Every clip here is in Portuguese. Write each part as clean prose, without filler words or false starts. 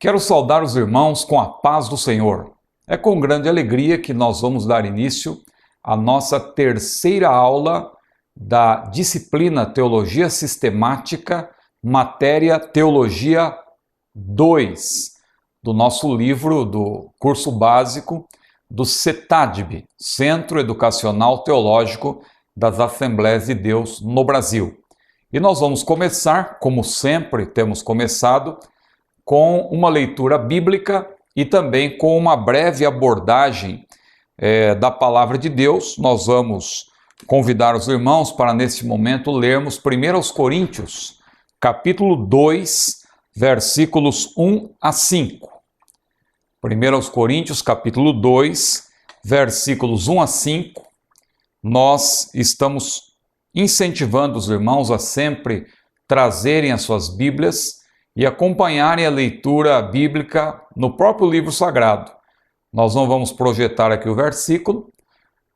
Quero saudar os irmãos com a paz do Senhor. É com grande alegria que nós vamos dar início à nossa terceira aula da disciplina Teologia Sistemática, matéria Teologia 2, do nosso livro do curso básico do CETADB, Centro Educacional Teológico das Assembleias de Deus no Brasil. E nós vamos começar, como sempre temos começado, com uma leitura bíblica e também com uma breve abordagem da Palavra de Deus. Nós vamos convidar os irmãos para, nesse momento, lermos 1 Coríntios, capítulo 2, versículos 1 a 5. 1 Coríntios, capítulo 2, versículos 1 a 5. Nós estamos incentivando os irmãos a sempre trazerem as suas Bíblias e acompanharem a leitura bíblica no próprio livro sagrado. Nós não vamos projetar aqui o versículo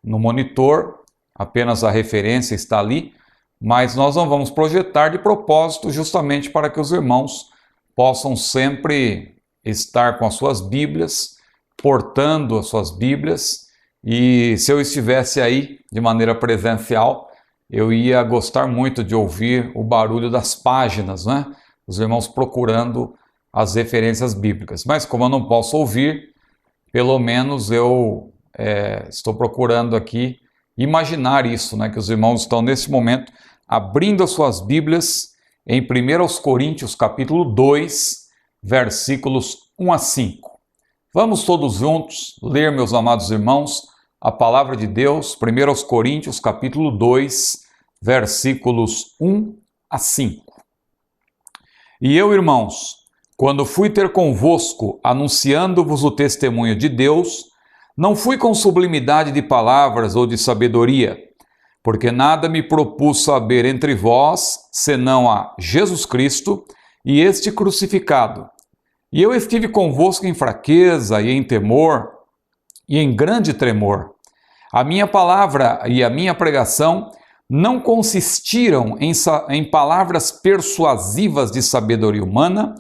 no monitor, apenas a referência está ali, mas nós não vamos projetar de propósito, justamente para que os irmãos possam sempre estar com as suas Bíblias, portando as suas Bíblias, e se eu estivesse aí de maneira presencial, eu ia gostar muito de ouvir o barulho das páginas, né? Os irmãos procurando as referências bíblicas. Mas como eu não posso ouvir, pelo menos eu estou procurando aqui imaginar isso, né? Que os irmãos estão nesse momento abrindo as suas Bíblias em 1 Coríntios capítulo 2, versículos 1 a 5. Vamos todos juntos ler, meus amados irmãos, a palavra de Deus, 1 Coríntios capítulo 2, versículos 1 a 5. E eu, irmãos, quando fui ter convosco, anunciando-vos o testemunho de Deus, não fui com sublimidade de palavras ou de sabedoria, porque nada me propus saber entre vós, senão a Jesus Cristo e este crucificado. E eu estive convosco em fraqueza e em temor e em grande tremor. A minha palavra e a minha pregação não consistiram em palavras persuasivas de sabedoria humana,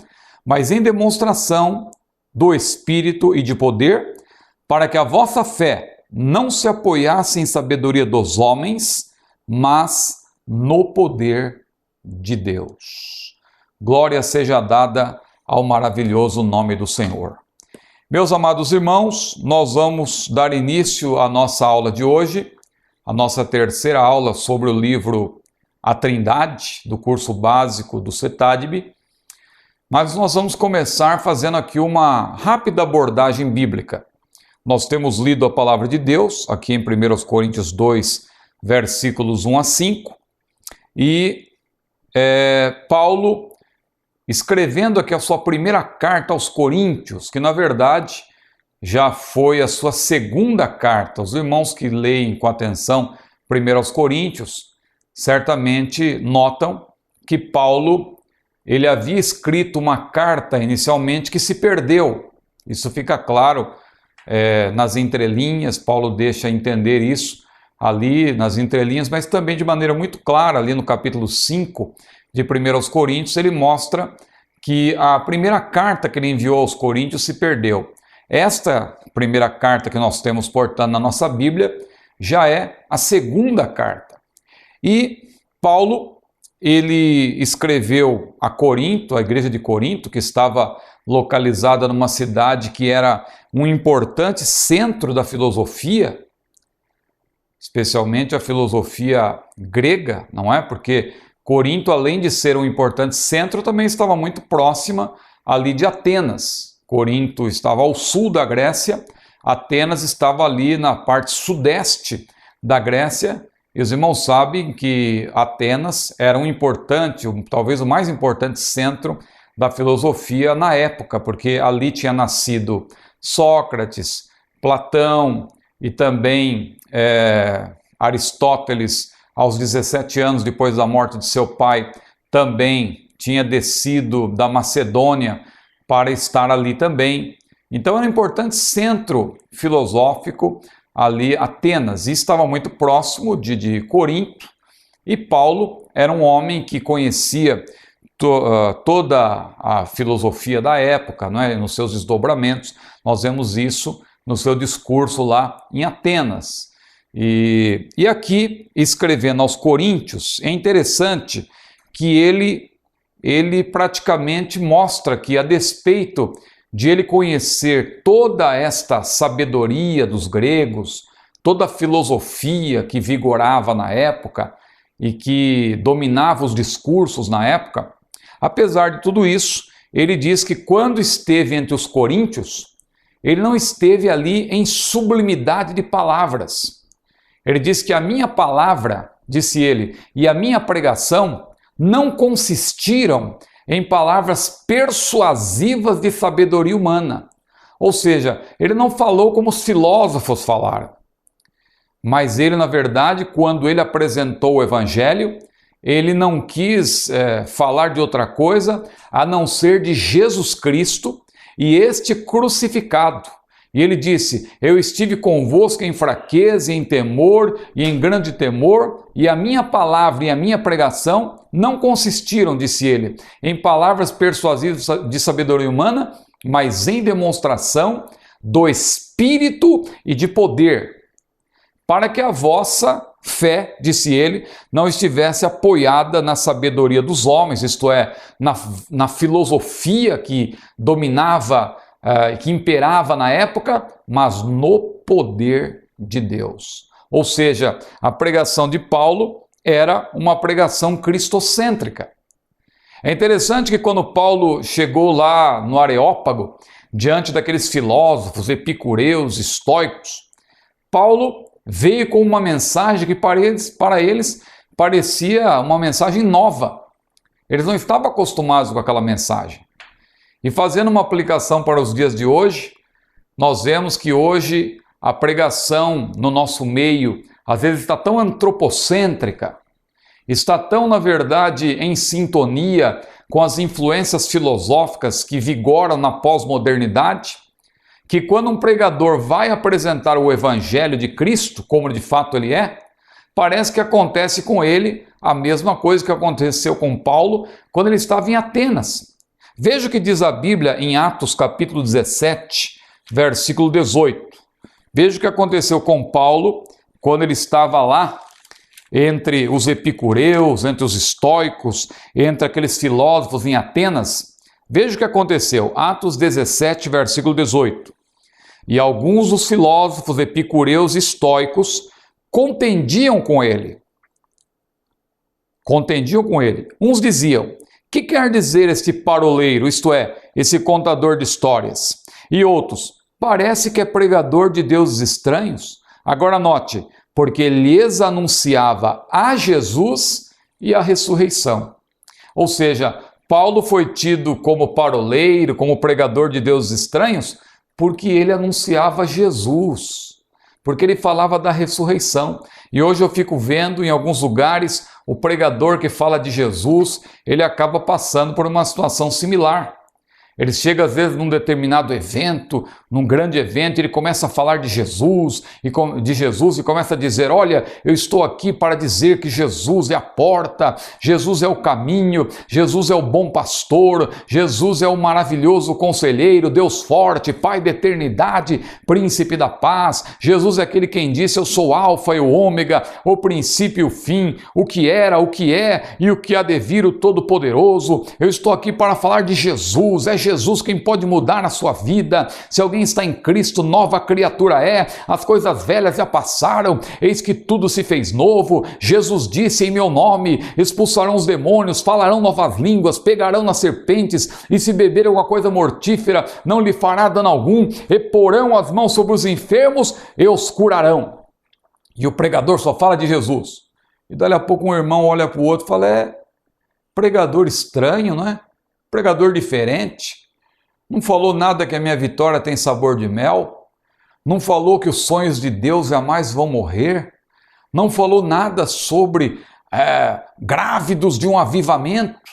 mas em demonstração do Espírito e de poder, para que a vossa fé não se apoiasse em sabedoria dos homens, mas no poder de Deus. Glória seja dada ao maravilhoso nome do Senhor. Meus amados irmãos, nós vamos dar início à nossa aula de hoje, a nossa terceira aula sobre o livro A Trindade, do curso básico do CETADB, mas nós vamos começar fazendo aqui uma rápida abordagem bíblica. Nós temos lido a palavra de Deus, aqui em 1 Coríntios 2, versículos 1 a 5, e Paulo, escrevendo aqui a sua primeira carta aos Coríntios, que na verdade já foi a sua segunda carta. Os irmãos que leem com atenção 1 Coríntios, certamente notam que Paulo, ele havia escrito uma carta inicialmente que se perdeu. Isso fica claro nas entrelinhas, Paulo deixa entender isso ali nas entrelinhas, mas também de maneira muito clara ali no capítulo 5 de 1 Coríntios, ele mostra que a primeira carta que ele enviou aos Coríntios se perdeu. Esta primeira carta que nós temos, portanto, na nossa Bíblia, já é a segunda carta. E Paulo, ele escreveu a Corinto, a igreja de Corinto, que estava localizada numa cidade que era um importante centro da filosofia, especialmente a filosofia grega, não é? Porque Corinto, além de ser um importante centro, também estava muito próxima ali de Atenas. Corinto estava ao sul da Grécia, Atenas estava ali na parte sudeste da Grécia, e os irmãos sabem que Atenas era um importante, talvez o mais importante centro da filosofia na época, porque ali tinha nascido Sócrates, Platão e também Aristóteles, aos 17 anos depois da morte de seu pai, também tinha descido da Macedônia para estar ali também. Então era um importante centro filosófico ali, Atenas, e estava muito próximo de Corinto, e Paulo era um homem que conhecia toda a filosofia da época, não é? Nos seus desdobramentos. Nós vemos isso no seu discurso lá em Atenas. E aqui, escrevendo aos Coríntios, é interessante que ele praticamente mostra que, a despeito de ele conhecer toda esta sabedoria dos gregos, toda a filosofia que vigorava na época e que dominava os discursos na época, apesar de tudo isso, ele diz que quando esteve entre os coríntios, ele não esteve ali em sublimidade de palavras. Ele diz que a minha palavra, disse ele, e a minha pregação não consistiram em palavras persuasivas de sabedoria humana. Ou seja, ele não falou como os filósofos falaram. Mas ele, na verdade, quando ele apresentou o Evangelho, ele não quis falar de outra coisa a não ser de Jesus Cristo e este crucificado. E ele disse, eu estive convosco em fraqueza, em temor e em grande temor, e a minha palavra e a minha pregação não consistiram, disse ele, em palavras persuasivas de sabedoria humana, mas em demonstração do Espírito e de poder, para que a vossa fé, disse ele, não estivesse apoiada na sabedoria dos homens, isto é, na filosofia que dominava, que imperava na época, mas no poder de Deus. Ou seja, a pregação de Paulo era uma pregação cristocêntrica. É interessante que quando Paulo chegou lá no Areópago, diante daqueles filósofos, epicureus, estoicos, Paulo veio com uma mensagem que para eles parecia uma mensagem nova. Eles não estavam acostumados com aquela mensagem. E fazendo uma aplicação para os dias de hoje, nós vemos que hoje a pregação no nosso meio às vezes está tão antropocêntrica, está tão, na verdade, em sintonia com as influências filosóficas que vigoram na pós-modernidade, que quando um pregador vai apresentar o Evangelho de Cristo, como de fato ele é, parece que acontece com ele a mesma coisa que aconteceu com Paulo quando ele estava em Atenas. Veja o que diz a Bíblia em Atos capítulo 17, versículo 18. Veja o que aconteceu com Paulo quando ele estava lá entre os epicureus, entre os estoicos, entre aqueles filósofos em Atenas. Veja o que aconteceu, Atos 17, versículo 18. E alguns dos filósofos epicureus e estoicos contendiam com ele. Uns diziam, que quer dizer este paroleiro, isto é, esse contador de histórias? E outros, parece que é pregador de deuses estranhos. Agora note, porque lhes anunciava a Jesus e a ressurreição. Ou seja, Paulo foi tido como paroleiro, como pregador de deuses estranhos, porque ele anunciava Jesus, porque ele falava da ressurreição. E hoje eu fico vendo em alguns lugares o pregador que fala de Jesus, ele acaba passando por uma situação similar. Ele chega às vezes num determinado evento, num grande evento, ele começa a falar de Jesus e começa a dizer, olha, eu estou aqui para dizer que Jesus é a porta, Jesus é o caminho, Jesus é o bom pastor, Jesus é o maravilhoso conselheiro, Deus forte, Pai da eternidade, príncipe da paz, Jesus é aquele quem disse, eu sou o alfa e o ômega, o princípio e o fim, o que era, o que é e o que há de vir, o Todo-Poderoso. Eu estou aqui para falar de Jesus, é Jesus quem pode mudar a sua vida. Se alguém está em Cristo, nova criatura é, as coisas velhas já passaram, eis que tudo se fez novo. Jesus disse, em meu nome expulsarão os demônios, falarão novas línguas, pegarão nas serpentes, e se beber alguma coisa mortífera, não lhe fará dano algum, e porão as mãos sobre os enfermos e os curarão. E o pregador só fala de Jesus. E dali a pouco um irmão olha para o outro e fala, pregador estranho, não é? Pregador diferente, não falou nada que a minha vitória tem sabor de mel, não falou que os sonhos de Deus jamais vão morrer, não falou nada sobre grávidos de um avivamento,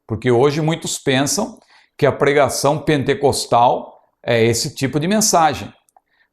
porque hoje muitos pensam que a pregação pentecostal é esse tipo de mensagem.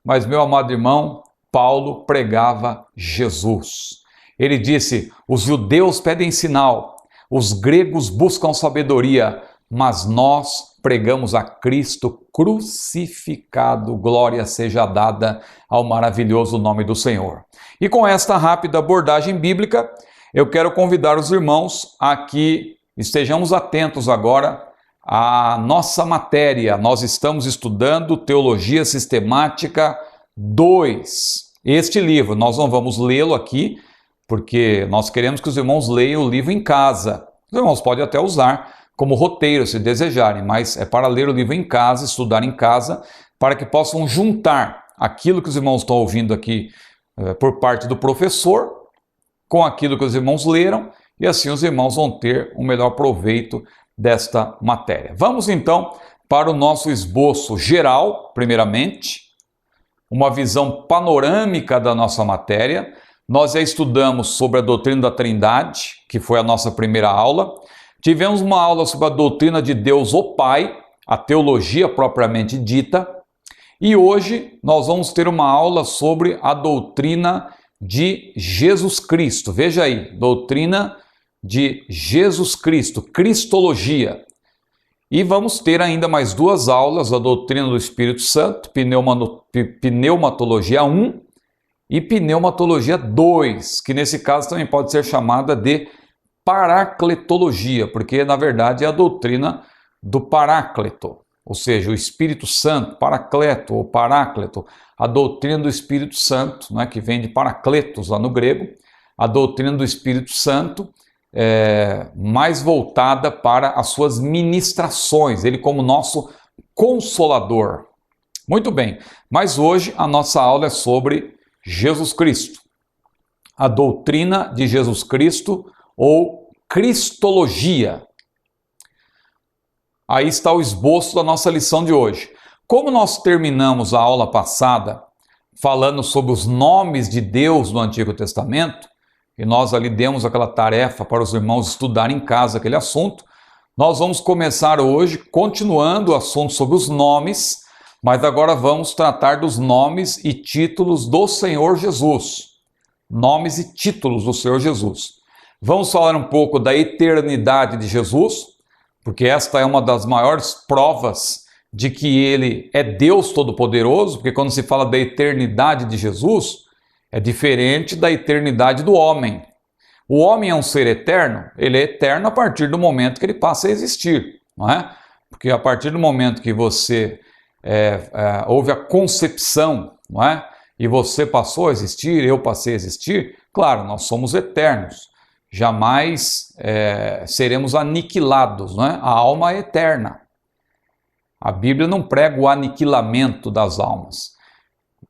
Mas, meu amado irmão, Paulo pregava Jesus. Ele disse, os judeus pedem sinal, os gregos buscam sabedoria, mas nós pregamos a Cristo crucificado. Glória seja dada ao maravilhoso nome do Senhor. E com esta rápida abordagem bíblica, eu quero convidar os irmãos a que estejamos atentos agora à nossa matéria. Nós estamos estudando Teologia Sistemática 2. Este livro, nós não vamos lê-lo aqui, porque nós queremos que os irmãos leiam o livro em casa. Os irmãos podem até usar como roteiro, se desejarem, mas é para ler o livro em casa, estudar em casa, para que possam juntar aquilo que os irmãos estão ouvindo aqui por parte do professor, com aquilo que os irmãos leram, e assim os irmãos vão ter um melhor proveito desta matéria. Vamos então para o nosso esboço geral, primeiramente, uma visão panorâmica da nossa matéria. Nós já estudamos sobre a doutrina da Trindade, que foi a nossa primeira aula. Tivemos uma aula sobre a doutrina de Deus o Pai, a teologia propriamente dita. E hoje nós vamos ter uma aula sobre a doutrina de Jesus Cristo. Veja aí, doutrina de Jesus Cristo, Cristologia. E vamos ter ainda mais duas aulas, a doutrina do Espírito Santo, Pneumatologia 1 e Pneumatologia 2, que nesse caso também pode ser chamada de Paracletologia, porque na verdade é a doutrina do Paráclito, ou seja, o Espírito Santo, Paracleto ou Paráclito, a doutrina do Espírito Santo, né, que vem de Paracletos lá no grego, a doutrina do Espírito Santo, mais voltada para as suas ministrações, ele como nosso consolador. Muito bem, mas hoje a nossa aula é sobre Jesus Cristo, a doutrina de Jesus Cristo ou Cristologia. Aí está o esboço da nossa lição de hoje. Como nós terminamos a aula passada falando sobre os nomes de Deus no Antigo Testamento, e nós ali demos aquela tarefa para os irmãos estudarem em casa aquele assunto, nós vamos começar hoje continuando o assunto sobre os nomes, mas agora vamos tratar dos nomes e títulos do Senhor Jesus. Nomes e títulos do Senhor Jesus. Vamos falar um pouco da eternidade de Jesus, porque esta é uma das maiores provas de que ele é Deus Todo-Poderoso, porque quando se fala da eternidade de Jesus, é diferente da eternidade do homem. O homem é um ser eterno, ele é eterno a partir do momento que ele passa a existir, não é? Porque a partir do momento que você houve a concepção, não é? E você passou a existir, eu passei a existir, claro, nós somos eternos. Jamais seremos aniquilados, não é? A alma é eterna. A Bíblia não prega o aniquilamento das almas.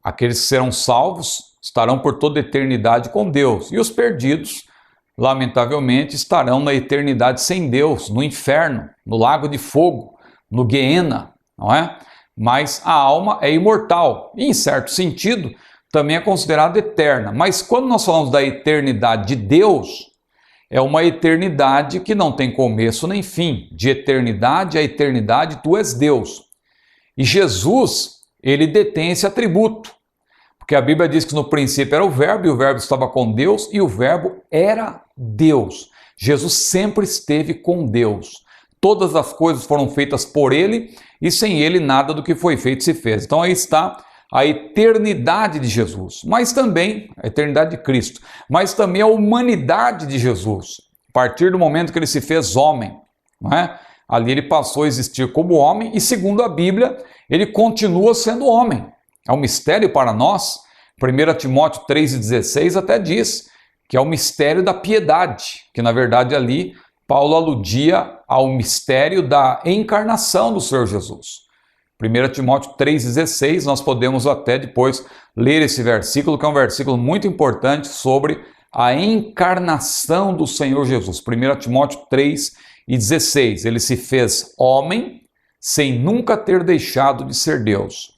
Aqueles que serão salvos estarão por toda a eternidade com Deus. E os perdidos, lamentavelmente, estarão na eternidade sem Deus, no inferno, no lago de fogo, no Guiena, não é? Mas a alma é imortal e, em certo sentido, também é considerada eterna. Mas quando nós falamos da eternidade de Deus, é uma eternidade que não tem começo nem fim. De eternidade a eternidade, tu és Deus. E Jesus, ele detém esse atributo. Porque a Bíblia diz que no princípio era o Verbo, e o Verbo estava com Deus, e o Verbo era Deus. Jesus sempre esteve com Deus. Todas as coisas foram feitas por ele, e sem ele nada do que foi feito se fez. Então aí está a eternidade de Jesus, mas também a eternidade de Cristo, mas também a humanidade de Jesus. A partir do momento que ele se fez homem, não é? Ali ele passou a existir como homem e, segundo a Bíblia, ele continua sendo homem. É um mistério para nós. 1 Timóteo 3,16 até diz que é o mistério da piedade, que na verdade ali Paulo aludia ao mistério da encarnação do Senhor Jesus. 1 Timóteo 3,16, nós podemos até depois ler esse versículo, que é um versículo muito importante sobre a encarnação do Senhor Jesus. 1 Timóteo 3,16, ele se fez homem sem nunca ter deixado de ser Deus.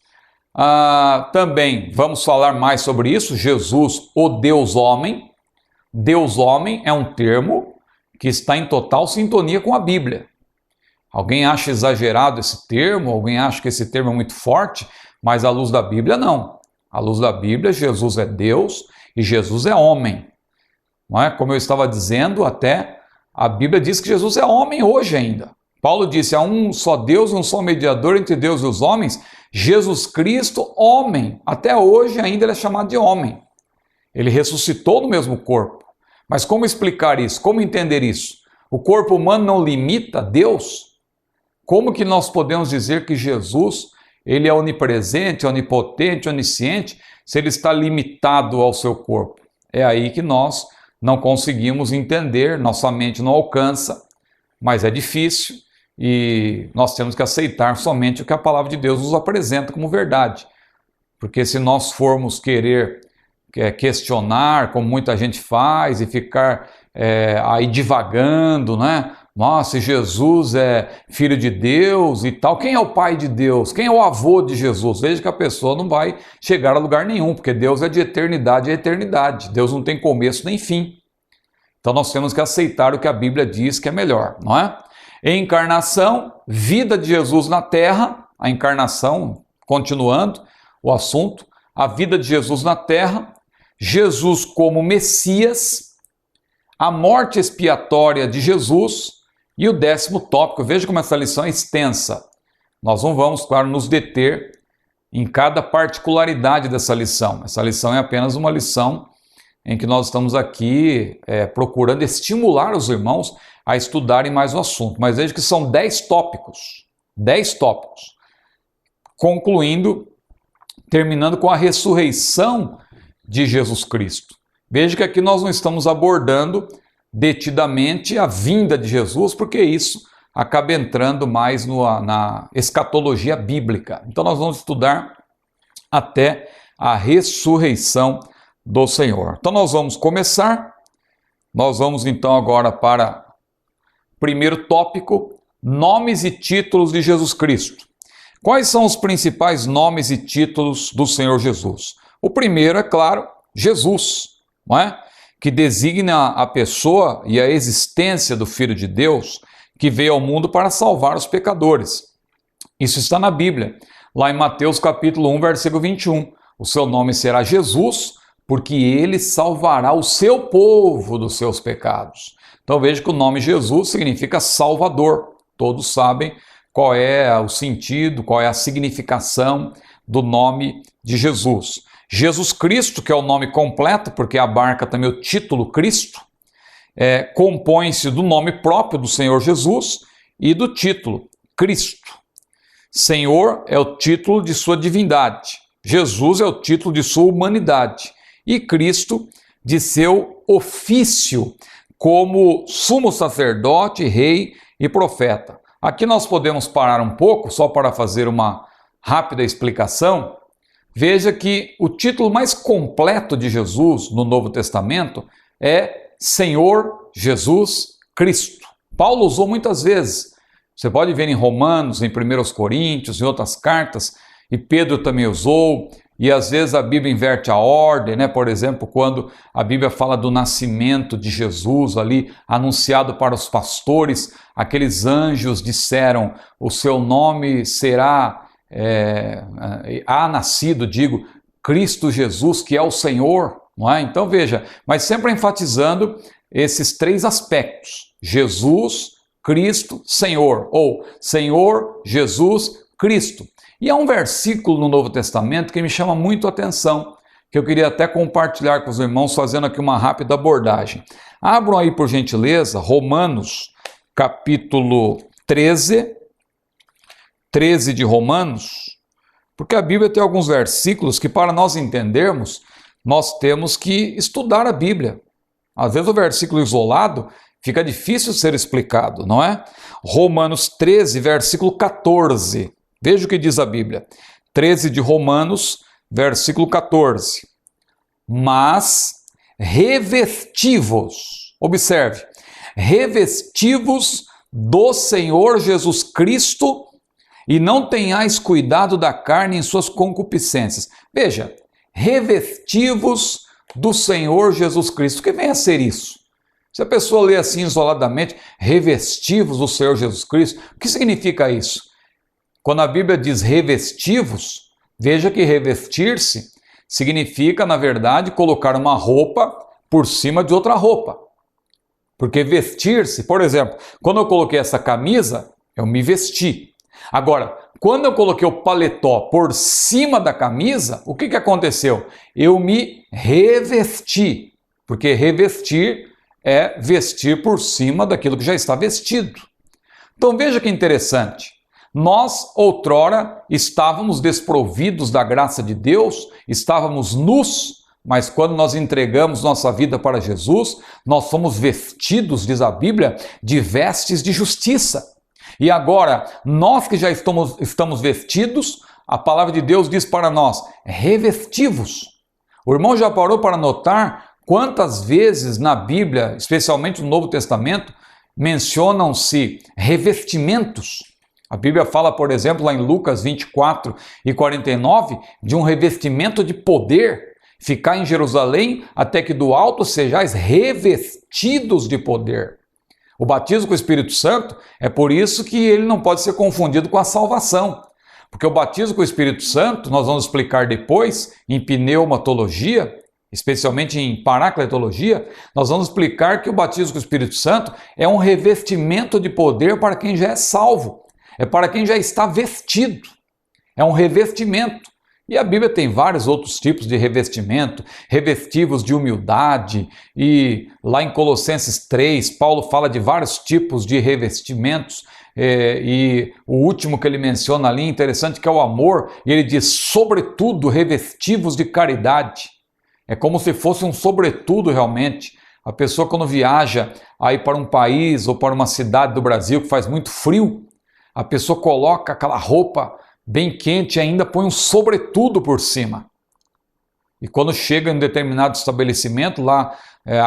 Também vamos falar mais sobre isso, Jesus, o Deus homem. Deus homem é um termo que está em total sintonia com a Bíblia. Alguém acha exagerado esse termo, alguém acha que esse termo é muito forte, mas à luz da Bíblia não. À luz da Bíblia, Jesus é Deus e Jesus é homem. Não é? Como eu estava dizendo, até a Bíblia diz que Jesus é homem hoje ainda. Paulo disse, há um só Deus, um só mediador entre Deus e os homens, Jesus Cristo, homem. Até hoje ainda ele é chamado de homem. Ele ressuscitou no mesmo corpo. Mas como explicar isso? Como entender isso? O corpo humano não limita Deus? Como que nós podemos dizer que Jesus, ele é onipresente, onipotente, onisciente, se ele está limitado ao seu corpo? É aí que nós não conseguimos entender, nossa mente não alcança, mas é difícil e nós temos que aceitar somente o que a palavra de Deus nos apresenta como verdade. Porque se nós formos querer questionar, como muita gente faz, e ficar aí divagando, né? Nossa, Jesus é filho de Deus e tal. Quem é o pai de Deus? Quem é o avô de Jesus? Veja que a pessoa não vai chegar a lugar nenhum, porque Deus é de eternidade a eternidade. Deus não tem começo nem fim. Então nós temos que aceitar o que a Bíblia diz que é melhor, não é? Encarnação, vida de Jesus na terra, a encarnação, continuando o assunto, a vida de Jesus na terra, Jesus como Messias, a morte expiatória de Jesus e o 10º tópico. Veja como essa lição é extensa. Nós não vamos, claro, nos deter em cada particularidade dessa lição. Essa lição é apenas uma lição em que nós estamos aqui procurando estimular os irmãos a estudarem mais o assunto. Mas veja que são 10 tópicos. 10 tópicos. Concluindo, terminando com a ressurreição de Jesus Cristo. Veja que aqui nós não estamos abordando detidamente a vinda de Jesus, porque isso acaba entrando mais na escatologia bíblica. Então nós vamos estudar até a ressurreição do Senhor. Então nós vamos começar, nós vamos então agora para o primeiro tópico, nomes e títulos de Jesus Cristo. Quais são os principais nomes e títulos do Senhor Jesus? O primeiro, é claro, Jesus, não é? Que designa a pessoa e a existência do Filho de Deus que veio ao mundo para salvar os pecadores. Isso está na Bíblia, lá em Mateus capítulo 1, versículo 21. O seu nome será Jesus, porque ele salvará o seu povo dos seus pecados. Então veja que o nome Jesus significa Salvador. Todos sabem qual é o sentido, qual é a significação do nome de Jesus. Jesus Cristo, que é o nome completo, porque abarca também o título Cristo, compõe-se do nome próprio do Senhor Jesus e do título Cristo. Senhor é o título de sua divindade, Jesus é o título de sua humanidade e Cristo de seu ofício como sumo sacerdote, rei e profeta. Aqui nós podemos parar um pouco, só para fazer uma rápida explicação. Veja que o título mais completo de Jesus no Novo Testamento é Senhor Jesus Cristo. Paulo usou muitas vezes. Você pode ver em Romanos, em 1 Coríntios, em outras cartas, e Pedro também usou, e às vezes a Bíblia inverte a ordem, né? Por exemplo, quando a Bíblia fala do nascimento de Jesus ali, anunciado para os pastores, aqueles anjos disseram, o seu nome será... há nascido, Cristo Jesus, que é o Senhor, não é? Então veja, mas sempre enfatizando esses 3 aspectos, Jesus, Cristo, Senhor, ou Senhor, Jesus, Cristo. E há um versículo no Novo Testamento que me chama muito a atenção, que eu queria até compartilhar com os irmãos, fazendo aqui uma rápida abordagem. Abram aí, por gentileza, Romanos, capítulo 13 de Romanos, porque a Bíblia tem alguns versículos que, para nós entendermos, nós temos que estudar a Bíblia. Às vezes o versículo isolado fica difícil de ser explicado, não é? Romanos 13, versículo 14. Veja o que diz a Bíblia. 13 de Romanos, versículo 14. Mas revestivos, observe, revestivos do Senhor Jesus Cristo e não tenhais cuidado da carne em suas concupiscências. Veja, revestivos do Senhor Jesus Cristo. O que vem a ser isso? Se a pessoa lê assim isoladamente, revestivos do Senhor Jesus Cristo, o que significa isso? Quando a Bíblia diz revestivos, veja que revestir-se significa, na verdade, colocar uma roupa por cima de outra roupa. Porque vestir-se, por exemplo, quando eu coloquei essa camisa, eu me vesti. Agora, quando eu coloquei o paletó por cima da camisa, o que aconteceu? Eu me revesti, porque revestir é vestir por cima daquilo que já está vestido. Então veja que interessante. Nós, outrora, estávamos desprovidos da graça de Deus, estávamos nus, mas quando nós entregamos nossa vida para Jesus, nós somos vestidos, diz a Bíblia, de vestes de justiça. E agora, nós que já estamos vestidos, a palavra de Deus diz para nós, revestivos. O irmão já parou para notar quantas vezes na Bíblia, especialmente no Novo Testamento, mencionam-se revestimentos. A Bíblia fala, por exemplo, lá em Lucas 24 e 49, de um revestimento de poder, ficar em Jerusalém até que do alto sejais revestidos de poder. O batismo com o Espírito Santo é por isso que ele não pode ser confundido com a salvação. Porque o batismo com o Espírito Santo, nós vamos explicar depois, em pneumatologia, especialmente em paracletologia, nós vamos explicar que o batismo com o Espírito Santo é um revestimento de poder para quem já é salvo. É para quem já está vestido. É um revestimento. E a Bíblia tem vários outros tipos de revestimento, revestivos de humildade, e lá em Colossenses 3, Paulo fala de vários tipos de revestimentos, e o último que ele menciona ali, interessante, que é o amor, e ele diz, sobretudo, revestivos de caridade. É como se fosse um sobretudo realmente. A pessoa quando viaja aí para um país ou para uma cidade do Brasil que faz muito frio, a pessoa coloca aquela roupa bem quente e ainda põe um sobretudo por cima. E quando chega em um determinado estabelecimento lá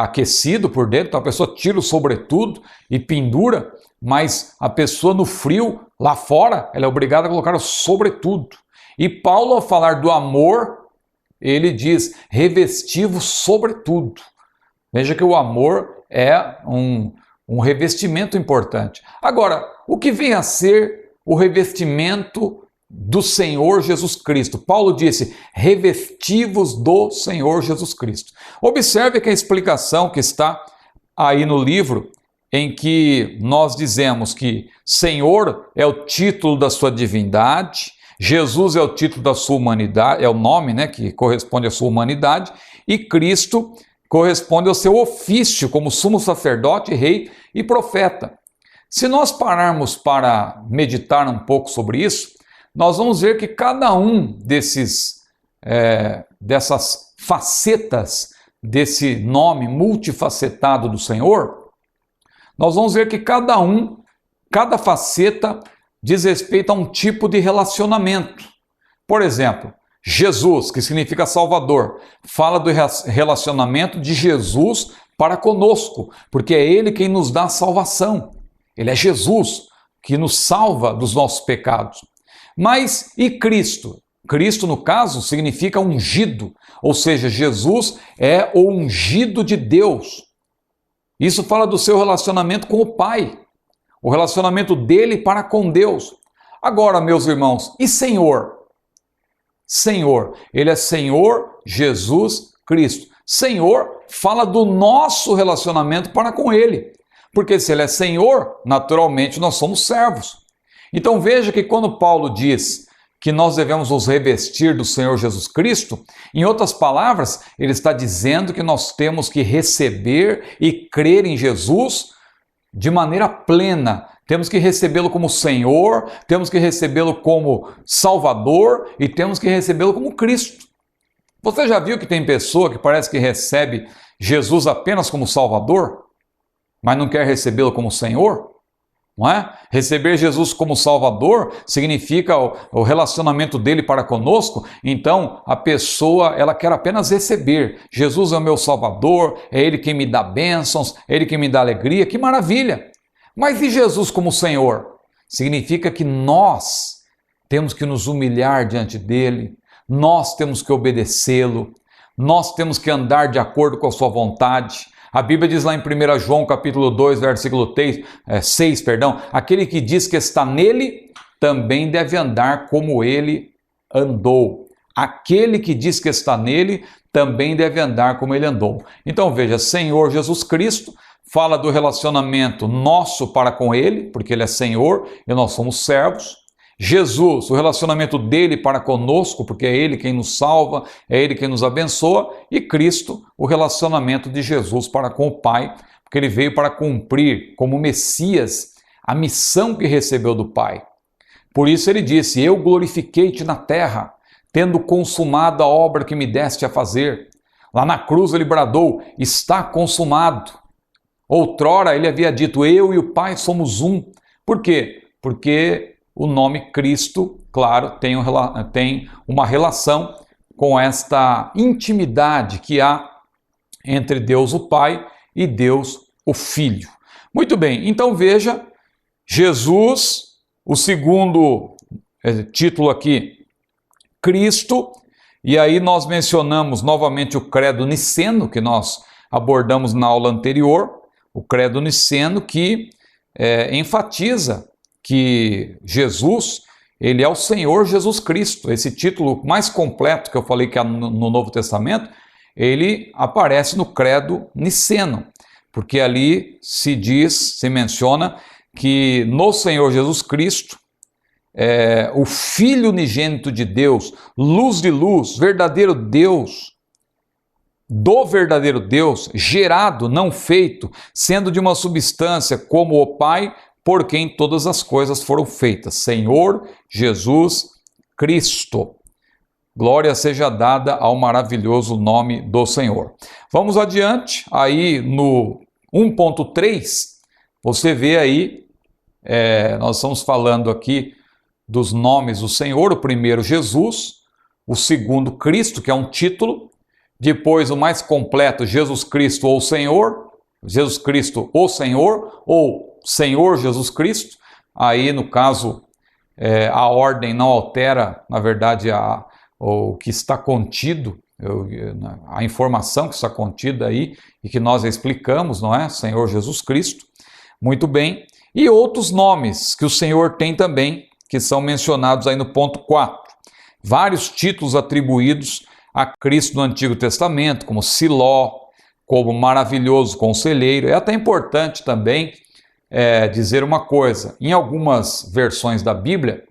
aquecido por dentro, então a pessoa tira o sobretudo e pendura, mas a pessoa no frio, lá fora, ela é obrigada a colocar o sobretudo. E Paulo, ao falar do amor, ele diz, revestivos sobretudo. Veja que o amor é um revestimento importante. Agora, o que vem a ser o revestimento do Senhor Jesus Cristo? Paulo disse, revestivos do Senhor Jesus Cristo. Observe que a explicação que está aí no livro, em que nós dizemos que Senhor é o título da sua divindade, Jesus é o título da sua humanidade, é o nome, né, que corresponde à sua humanidade, e Cristo corresponde ao seu ofício como sumo sacerdote, rei e profeta. Se nós pararmos para meditar um pouco sobre isso, nós vamos ver que cada um dessas facetas desse nome multifacetado do Senhor, nós vamos ver que cada faceta diz respeito a um tipo de relacionamento. Por exemplo, Jesus, que significa Salvador, fala do relacionamento de Jesus para conosco, porque é Ele quem nos dá a salvação. Ele é Jesus que nos salva dos nossos pecados. Mas e Cristo? Cristo, no caso, significa ungido, ou seja, Jesus é o ungido de Deus. Isso fala do seu relacionamento com o Pai, o relacionamento dele para com Deus. Agora, meus irmãos, e Senhor? Senhor, ele é Senhor Jesus Cristo. Senhor fala do nosso relacionamento para com ele, porque se ele é Senhor, naturalmente nós somos servos. Então veja que quando Paulo diz que nós devemos nos revestir do Senhor Jesus Cristo, em outras palavras, ele está dizendo que nós temos que receber e crer em Jesus de maneira plena. Temos que recebê-lo como Senhor, temos que recebê-lo como Salvador e temos que recebê-lo como Cristo. Você já viu que tem pessoa que parece que recebe Jesus apenas como Salvador, mas não quer recebê-lo como Senhor? Não é? Receber Jesus como Salvador significa o relacionamento dele para conosco. Então a pessoa ela quer apenas receber. Jesus é o meu Salvador, é Ele quem me dá bênçãos, é Ele quem me dá alegria, que maravilha! Mas e Jesus como Senhor? Significa que nós temos que nos humilhar diante dele, nós temos que obedecê-lo, nós temos que andar de acordo com a sua vontade. A Bíblia diz lá em 1 João capítulo 2, versículo 6, aquele que diz que está nele, também deve andar como ele andou. Aquele que diz que está nele, também deve andar como ele andou. Então veja, Senhor Jesus Cristo fala do relacionamento nosso para com Ele, porque Ele é Senhor e nós somos servos. Jesus, o relacionamento dele para conosco, porque é Ele quem nos salva, é Ele quem nos abençoa. E Cristo, o relacionamento de Jesus para com o Pai, porque Ele veio para cumprir, como Messias, a missão que recebeu do Pai. Por isso Ele disse: eu glorifiquei-te na terra, tendo consumado a obra que me deste a fazer. Lá na cruz Ele bradou: está consumado. Outrora Ele havia dito: eu e o Pai somos um. Por quê? Porque o nome Cristo, claro, tem uma relação com esta intimidade que há entre Deus o Pai e Deus o Filho. Muito bem, então veja, Jesus, o segundo título aqui, Cristo, e aí nós mencionamos novamente o credo niceno, que nós abordamos na aula anterior, o credo niceno que enfatiza que Jesus, ele é o Senhor Jesus Cristo. Esse título mais completo que eu falei que é no Novo Testamento, ele aparece no credo niceno, porque ali se menciona que no Senhor Jesus Cristo, o Filho unigênito de Deus, luz de luz, verdadeiro Deus, do verdadeiro Deus, gerado, não feito, sendo de uma substância como o Pai, por quem todas as coisas foram feitas, Senhor Jesus Cristo. Glória seja dada ao maravilhoso nome do Senhor. Vamos adiante, aí no 1.3, você vê aí, nós estamos falando aqui dos nomes do Senhor, o primeiro Jesus, o segundo Cristo, que é um título, depois o mais completo, Jesus Cristo ou Senhor, Jesus Cristo ou Senhor, ou Senhor Jesus Cristo. Aí no caso a ordem não altera, na verdade, o que está contido, a informação que está contida aí e que nós explicamos, não é? Senhor Jesus Cristo. Muito bem. E outros nomes que o Senhor tem também, que são mencionados aí no ponto 4. Vários títulos atribuídos a Cristo no Antigo Testamento, como Siló, como maravilhoso conselheiro. É até importante também dizer uma coisa: em algumas versões da Bíblia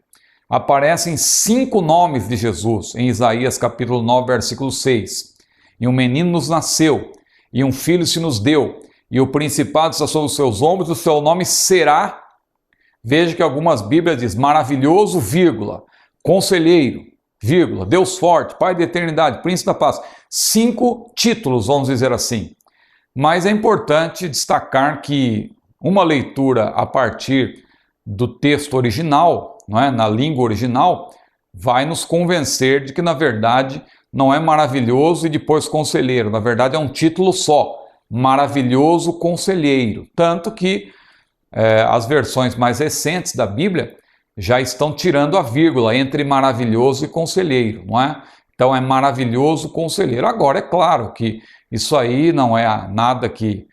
aparecem 5 nomes de Jesus, em Isaías capítulo 9, versículo 6. E um menino nos nasceu, e um filho se nos deu, e o principado está sobre os seus ombros, o seu nome será... Veja que algumas Bíblias dizem maravilhoso, vírgula, conselheiro, vírgula, Deus forte, Pai da eternidade, príncipe da paz. 5 títulos, vamos dizer assim. Mas é importante destacar que uma leitura a partir do texto original, não é? Na língua original, vai nos convencer de que, na verdade, não é maravilhoso e depois conselheiro. Na verdade, é um título só, maravilhoso conselheiro. Tanto que as versões mais recentes da Bíblia já estão tirando a vírgula entre maravilhoso e conselheiro, não é? Então é maravilhoso conselheiro. Agora, é claro que isso aí não é nada que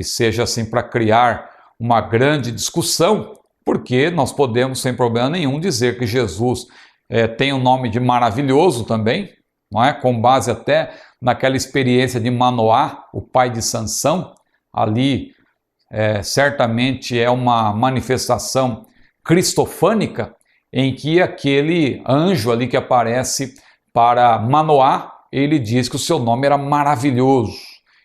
seja assim para criar uma grande discussão, porque nós podemos, sem problema nenhum, dizer que Jesus tem o nome de maravilhoso também, não é? Com base até naquela experiência de Manoá, o pai de Sansão. Ali certamente é uma manifestação cristofânica em que aquele anjo ali que aparece para Manoá, ele diz que o seu nome era maravilhoso.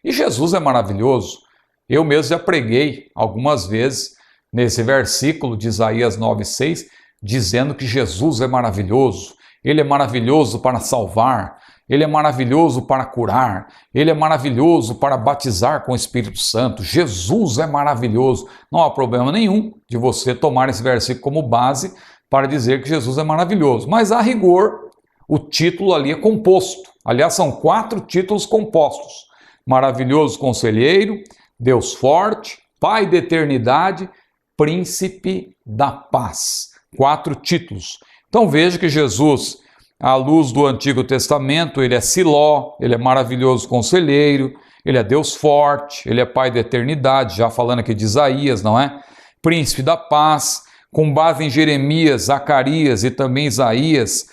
E Jesus é maravilhoso. Eu mesmo já preguei algumas vezes nesse versículo de Isaías 9,6, dizendo que Jesus é maravilhoso. Ele é maravilhoso para salvar, Ele é maravilhoso para curar, Ele é maravilhoso para batizar com o Espírito Santo. Jesus é maravilhoso. Não há problema nenhum de você tomar esse versículo como base para dizer que Jesus é maravilhoso. Mas, a rigor, o título ali é composto. Aliás, são 4 títulos compostos. Maravilhoso Conselheiro, Deus Forte, Pai da Eternidade, Príncipe da Paz. 4 títulos. Então veja que Jesus, à luz do Antigo Testamento, ele é Siló, ele é maravilhoso conselheiro, ele é Deus forte, ele é Pai da eternidade, já falando aqui de Isaías, não é? Príncipe da paz, com base em Jeremias, Zacarias e também Isaías,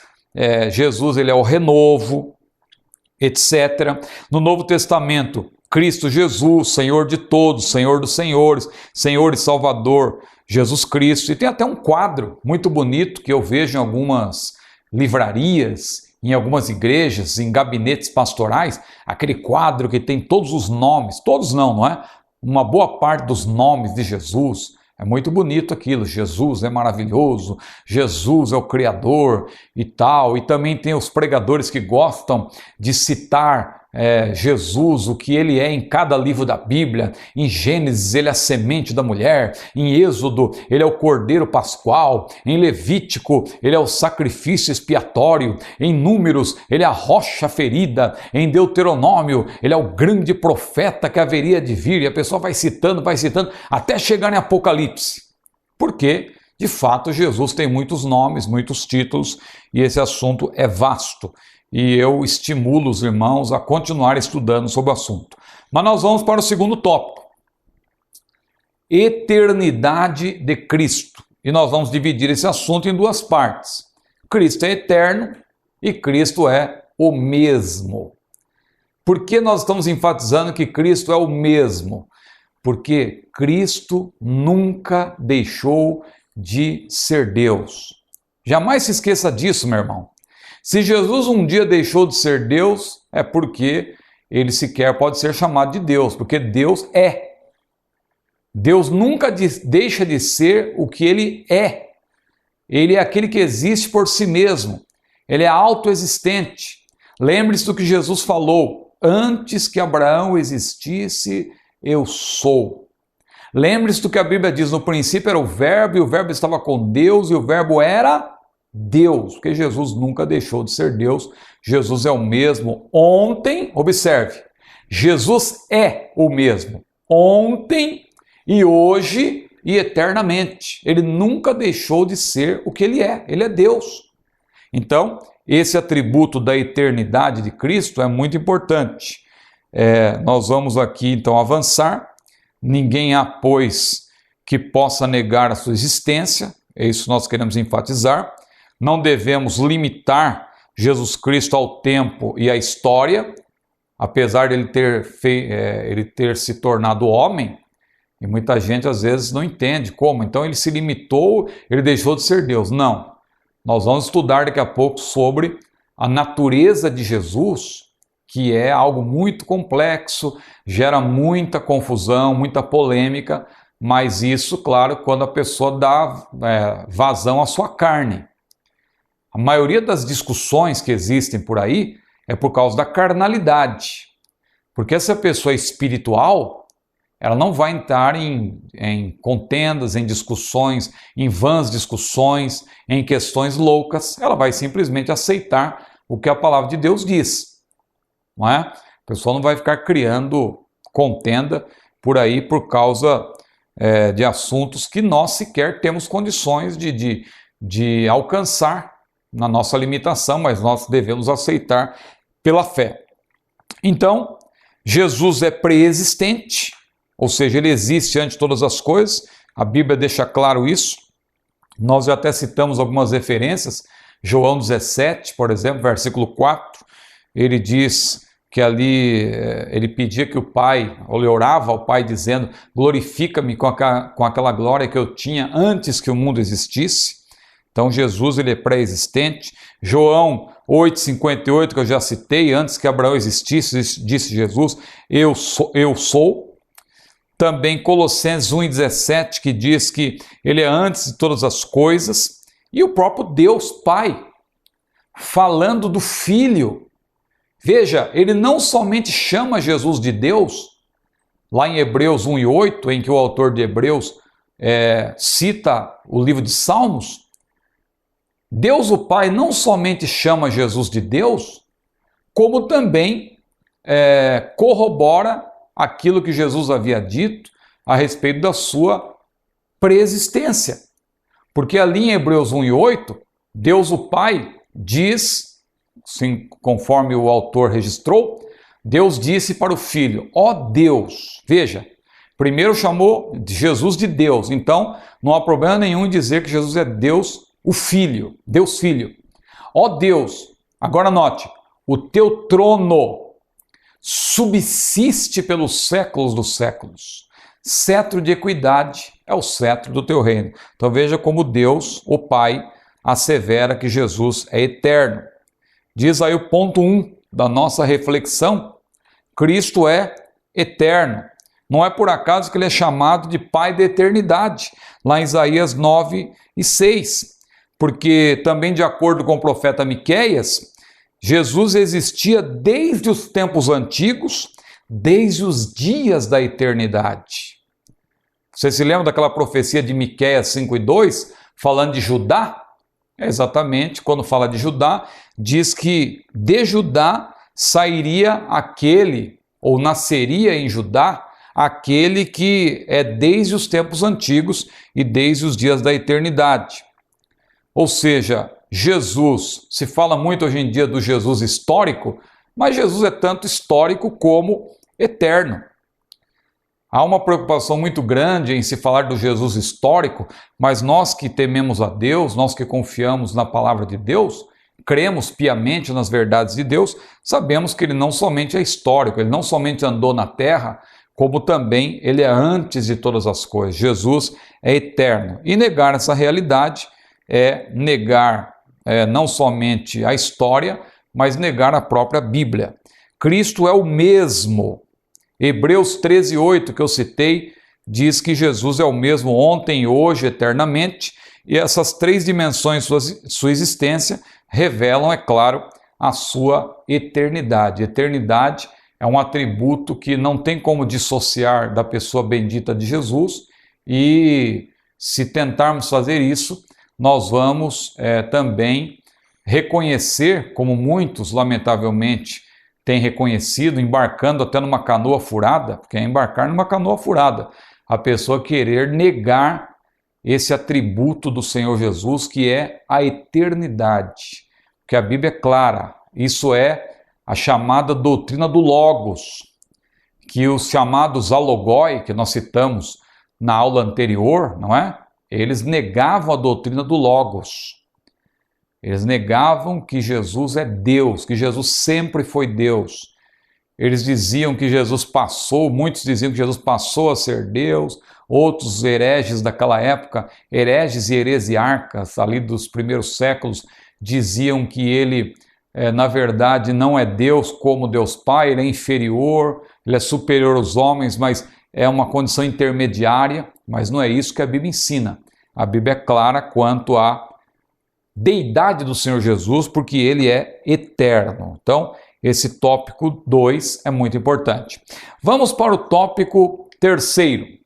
Jesus ele é o renovo, etc. No Novo Testamento, Cristo Jesus, Senhor de todos, Senhor dos senhores, Senhor e Salvador, Jesus Cristo. E tem até um quadro muito bonito que eu vejo em algumas livrarias, em algumas igrejas, em gabinetes pastorais, aquele quadro que tem todos os nomes, todos não é? Uma boa parte dos nomes de Jesus. É muito bonito aquilo, Jesus é maravilhoso, Jesus é o Criador e tal. E também tem os pregadores que gostam de citar Jesus, o que ele é em cada livro da Bíblia. Em Gênesis ele é a semente da mulher, em Êxodo ele é o cordeiro pascual, em Levítico ele é o sacrifício expiatório, em Números ele é a rocha ferida, em Deuteronômio ele é o grande profeta que haveria de vir. E a pessoa vai citando, até chegar em Apocalipse. Porque, de fato, Jesus tem muitos nomes, muitos títulos, e esse assunto é vasto. E eu estimulo os irmãos a continuar estudando sobre o assunto. Mas nós vamos para o segundo tópico. Eternidade de Cristo. E nós vamos dividir esse assunto em duas partes. Cristo é eterno e Cristo é o mesmo. Por que nós estamos enfatizando que Cristo é o mesmo? Porque Cristo nunca deixou de ser Deus. Jamais se esqueça disso, meu irmão. Se Jesus um dia deixou de ser Deus, é porque ele sequer pode ser chamado de Deus, porque Deus é. Deus nunca deixa de ser o que ele é. Ele é aquele que existe por si mesmo. Ele é autoexistente. Lembre-se do que Jesus falou: antes que Abraão existisse, eu sou. Lembre-se do que a Bíblia diz: no princípio era o Verbo, e o Verbo estava com Deus, e o Verbo era Deus, porque Jesus nunca deixou de ser Deus. Jesus é o mesmo ontem, observe, Jesus é o mesmo ontem e hoje e eternamente. Ele nunca deixou de ser o que ele é Deus. Então, esse atributo da eternidade de Cristo é muito importante. Nós vamos aqui então avançar. Ninguém há, pois, que possa negar a sua existência, é isso que nós queremos enfatizar. Não devemos limitar Jesus Cristo ao tempo e à história, apesar de ele ter se tornado homem, e muita gente às vezes não entende como. Então ele se limitou, ele deixou de ser Deus. Não. Nós vamos estudar daqui a pouco sobre a natureza de Jesus, que é algo muito complexo, gera muita confusão, muita polêmica, mas isso, claro, quando a pessoa dá vazão à sua carne. A maioria das discussões que existem por aí é por causa da carnalidade. Porque essa pessoa espiritual, ela não vai entrar em contendas, em discussões, em vãs discussões, em questões loucas. Ela vai simplesmente aceitar o que a palavra de Deus diz. Não é? A pessoa não vai ficar criando contenda por aí por causa de assuntos que nós sequer temos condições de alcançar na nossa limitação, mas nós devemos aceitar pela fé. Então, Jesus é pré-existente, ou seja, ele existe antes de todas as coisas. A Bíblia deixa claro isso. Nós já até citamos algumas referências. João 17, por exemplo, versículo 4, ele diz que ali ele pedia que o Pai, ou ele orava ao Pai dizendo: glorifica-me com aquela glória que eu tinha antes que o mundo existisse. Então Jesus ele é pré-existente. João 8,58, que eu já citei: antes que Abraão existisse, disse Jesus, eu sou. Também Colossenses 1,17, que diz que ele é antes de todas as coisas. E o próprio Deus Pai, falando do Filho. Veja, ele não somente chama Jesus de Deus, lá em Hebreus 1,8, em que o autor de Hebreus cita o livro de Salmos. Deus o Pai não somente chama Jesus de Deus, como também corrobora aquilo que Jesus havia dito a respeito da sua preexistência. Porque ali em Hebreus 1,8, Deus o Pai diz, assim, conforme o autor registrou, Deus disse para o Filho: ó Deus. Veja, primeiro chamou Jesus de Deus, então não há problema nenhum em dizer que Jesus é Deus, o Filho, Deus Filho. Ó Deus, agora note, o teu trono subsiste pelos séculos dos séculos. Cetro de equidade é o cetro do teu reino. Então veja como Deus, o Pai, assevera que Jesus é eterno. Diz aí o ponto 1 da nossa reflexão: Cristo é eterno. Não é por acaso que ele é chamado de Pai da eternidade, lá em Isaías 9:6. Porque também de acordo com o profeta Miqueias, Jesus existia desde os tempos antigos, desde os dias da eternidade. Você se lembra daquela profecia de Miqueias 5:2, falando de Judá? Exatamente, quando fala de Judá, diz que de Judá sairia aquele, ou nasceria em Judá, aquele que é desde os tempos antigos e desde os dias da eternidade. Ou seja, Jesus, se fala muito hoje em dia do Jesus histórico, mas Jesus é tanto histórico como eterno. Há uma preocupação muito grande em se falar do Jesus histórico, mas nós que tememos a Deus, nós que confiamos na palavra de Deus, cremos piamente nas verdades de Deus, sabemos que ele não somente é histórico, ele não somente andou na terra, como também ele é antes de todas as coisas. Jesus é eterno. E negar essa realidade é negar não somente a história, mas negar a própria Bíblia. Cristo é o mesmo. Hebreus 13:8, que eu citei, diz que Jesus é o mesmo ontem, hoje, eternamente, e essas três dimensões de sua existência revelam, é claro, a sua eternidade. Eternidade é um atributo que não tem como dissociar da pessoa bendita de Jesus, e se tentarmos fazer isso, nós vamos também reconhecer, como muitos, lamentavelmente, têm reconhecido, embarcando até numa canoa furada, porque é embarcar numa canoa furada, a pessoa querer negar esse atributo do Senhor Jesus, que é a eternidade. Porque a Bíblia é clara, isso é a chamada doutrina do Logos, que os chamados alogoi, que nós citamos na aula anterior, não é? Eles negavam a doutrina do Logos. Eles negavam que Jesus é Deus, que Jesus sempre foi Deus. Eles diziam que Jesus passou, muitos diziam que Jesus passou a ser Deus, outros hereges daquela época, hereges e heresiarcas ali dos primeiros séculos, diziam que ele, na verdade, não é Deus como Deus Pai, ele é inferior, ele é superior aos homens, mas é uma condição intermediária, mas não é isso que a Bíblia ensina. A Bíblia é clara quanto à deidade do Senhor Jesus, porque ele é eterno. Então, esse tópico 2 é muito importante. Vamos para o tópico 3º,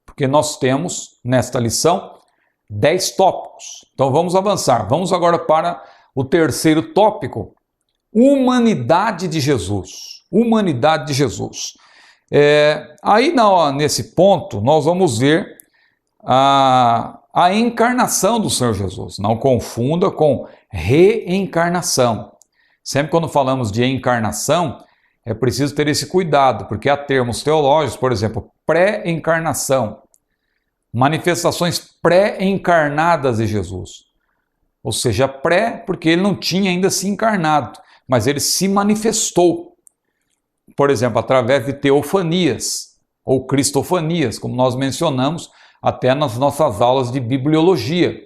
porque nós temos, nesta lição, 10 tópicos. Então, vamos avançar. Vamos agora para o 3º tópico, humanidade de Jesus. Humanidade de Jesus. Nesse ponto, nós vamos ver a encarnação do Senhor Jesus. Não confunda com reencarnação. Sempre quando falamos de encarnação, é preciso ter esse cuidado, porque há termos teológicos, por exemplo, pré-encarnação, manifestações pré-encarnadas de Jesus. Ou seja, pré, porque ele não tinha ainda se encarnado, mas ele se manifestou. Por exemplo, através de teofanias ou cristofanias, como nós mencionamos até nas nossas aulas de bibliologia.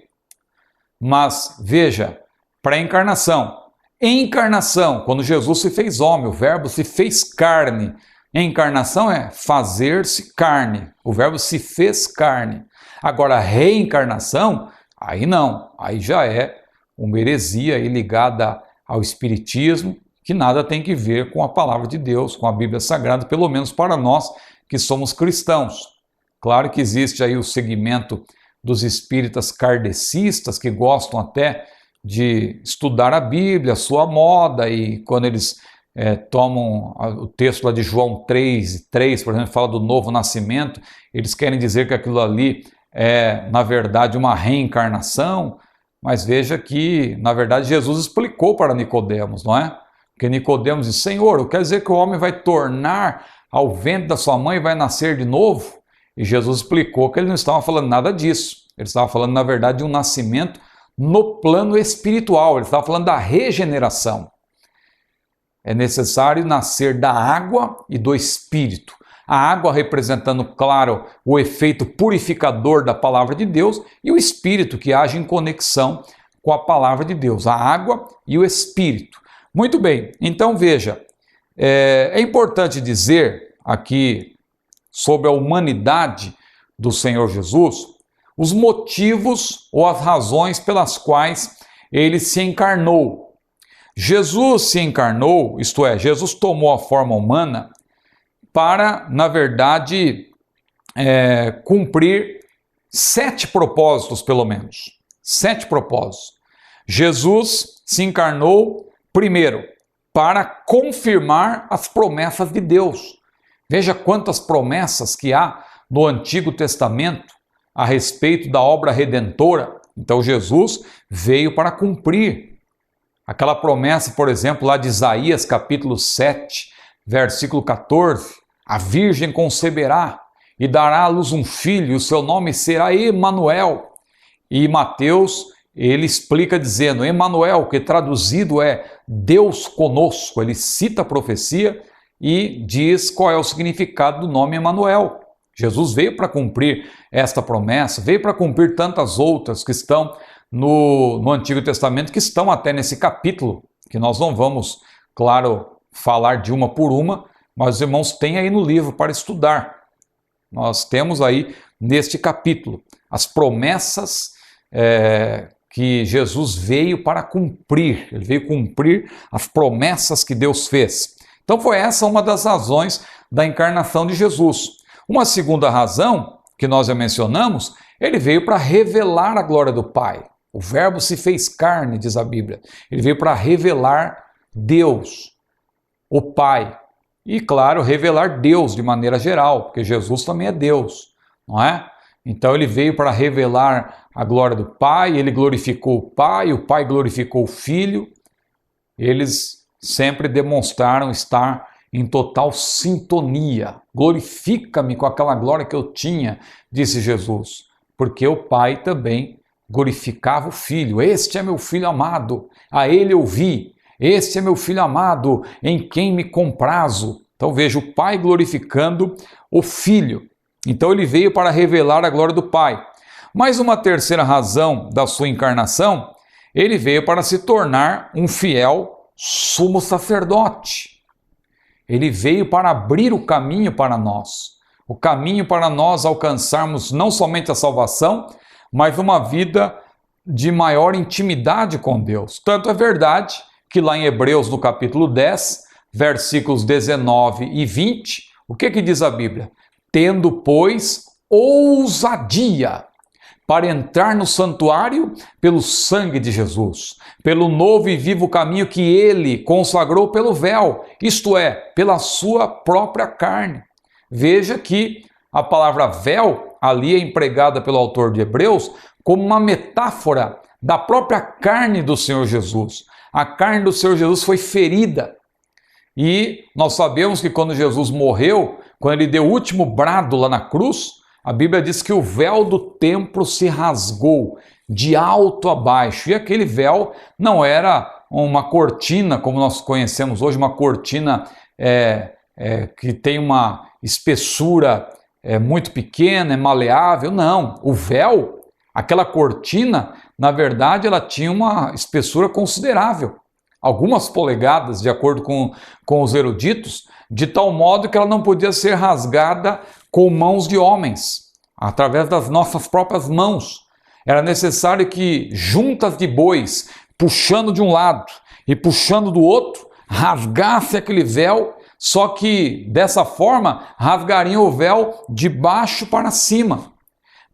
Mas, veja, pré-encarnação. Encarnação, quando Jesus se fez homem, o verbo se fez carne. Encarnação é fazer-se carne, o verbo se fez carne. Agora, reencarnação, aí não, aí já é uma heresia ligada ao espiritismo, que nada tem que ver com a palavra de Deus, com a Bíblia Sagrada, pelo menos para nós que somos cristãos. Claro que existe aí o segmento dos espíritas kardecistas, que gostam até de estudar a Bíblia, a sua moda, e quando eles tomam o texto lá de João 3:3, por exemplo, fala do novo nascimento, eles querem dizer que aquilo ali é, na verdade, uma reencarnação, mas veja que, na verdade, Jesus explicou para Nicodemos, não é? Porque Nicodemos disse: Senhor, quer dizer que o homem vai tornar ao ventre da sua mãe e vai nascer de novo? E Jesus explicou que ele não estava falando nada disso. Ele estava falando, na verdade, de um nascimento no plano espiritual. Ele estava falando da regeneração. É necessário nascer da água e do Espírito. A água representando, claro, o efeito purificador da palavra de Deus e o Espírito que age em conexão com a palavra de Deus, a água e o Espírito. Muito bem, então veja, é importante dizer aqui sobre a humanidade do Senhor Jesus, os motivos ou as razões pelas quais ele se encarnou. Jesus se encarnou, isto é, Jesus tomou a forma humana para, na verdade, cumprir 7 propósitos, pelo menos. 7 propósitos. Jesus se encarnou, primeiro, para confirmar as promessas de Deus. Veja quantas promessas que há no Antigo Testamento a respeito da obra redentora. Então Jesus veio para cumprir aquela promessa, por exemplo, lá de Isaías capítulo 7, versículo 14, a virgem conceberá e dará à luz um filho, e o seu nome será Emanuel. E Mateus, ele explica dizendo, Emanuel, que traduzido é Deus conosco. Ele cita a profecia e diz qual é o significado do nome Emanuel. Jesus veio para cumprir esta promessa, veio para cumprir tantas outras que estão no Antigo Testamento, que estão até nesse capítulo, que nós não vamos, claro, falar de uma por uma, mas os irmãos têm aí no livro para estudar. Nós temos aí neste capítulo as promessas que Jesus veio para cumprir. Ele veio cumprir as promessas que Deus fez. Então foi essa uma das razões da encarnação de Jesus. Uma segunda razão, que nós já mencionamos, ele veio para revelar a glória do Pai. O Verbo se fez carne, diz a Bíblia. Ele veio para revelar Deus, o Pai. E, claro, revelar Deus de maneira geral, porque Jesus também é Deus, não é? Então ele veio para revelar a glória do Pai, ele glorificou o Pai glorificou o Filho. Eles sempre demonstraram estar em total sintonia. Glorifica-me com aquela glória que eu tinha, disse Jesus, porque o Pai também glorificava o Filho. Este é meu Filho amado, a ele eu vi. Este é meu Filho amado, em quem me comprazo. Então veja o Pai glorificando o Filho. Então ele veio para revelar a glória do Pai. Mas uma terceira razão da sua encarnação, ele veio para se tornar um fiel sumo sacerdote. Ele veio para abrir o caminho para nós. O caminho para nós alcançarmos não somente a salvação, mas uma vida de maior intimidade com Deus. Tanto é verdade que lá em Hebreus, no capítulo 10, versículos 19 e 20, o que diz a Bíblia? Tendo, pois, ousadia para entrar no santuário pelo sangue de Jesus, pelo novo e vivo caminho que ele consagrou pelo véu, isto é, pela sua própria carne. Veja que a palavra véu ali é empregada pelo autor de Hebreus como uma metáfora da própria carne do Senhor Jesus. A carne do Senhor Jesus foi ferida. E nós sabemos que quando Jesus morreu, quando ele deu o último brado lá na cruz, a Bíblia diz que o véu do templo se rasgou de alto a baixo. E aquele véu não era uma cortina, como nós conhecemos hoje, uma cortina que tem uma espessura muito pequena, é maleável. Não, o véu, aquela cortina, na verdade, ela tinha uma espessura considerável. Algumas polegadas, de acordo com os eruditos, de tal modo que ela não podia ser rasgada com mãos de homens, através das nossas próprias mãos. Era necessário que juntas de bois, puxando de um lado e puxando do outro, rasgasse aquele véu, só que dessa forma rasgariam o véu de baixo para cima.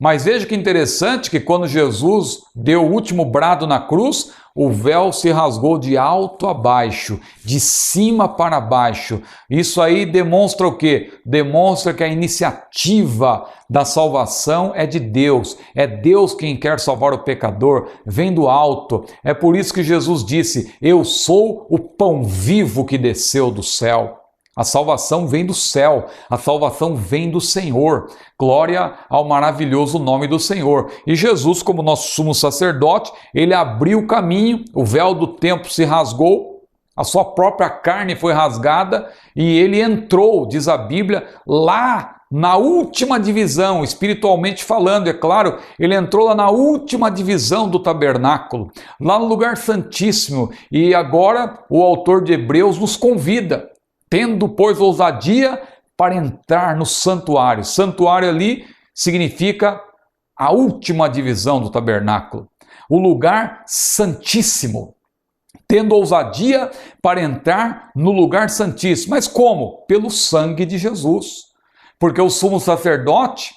Mas veja que interessante que quando Jesus deu o último brado na cruz, o véu se rasgou de alto a baixo, de cima para baixo. Isso aí demonstra o quê? Demonstra que a iniciativa da salvação é de Deus. É Deus quem quer salvar o pecador, vem do alto. É por isso que Jesus disse, eu sou o pão vivo que desceu do céu. A salvação vem do céu, a salvação vem do Senhor. Glória ao maravilhoso nome do Senhor. E Jesus, como nosso sumo sacerdote, ele abriu o caminho, o véu do templo se rasgou A sua própria carne foi rasgada e ele entrou, diz a Bíblia, lá na última divisão, espiritualmente falando, é claro, ele entrou lá na última divisão do tabernáculo, lá no lugar santíssimo. E agora o autor de Hebreus nos convida, tendo, pois, ousadia para entrar no santuário. Santuário ali significa a última divisão do tabernáculo, o lugar santíssimo. Tendo ousadia para entrar no lugar santíssimo. Mas como? Pelo sangue de Jesus. Porque o sumo sacerdote,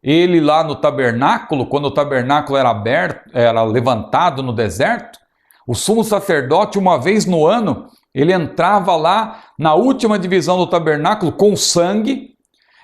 ele lá no tabernáculo, quando o tabernáculo era aberto, era levantado no deserto, o sumo sacerdote, uma vez no ano, ele entrava lá na última divisão do tabernáculo com sangue,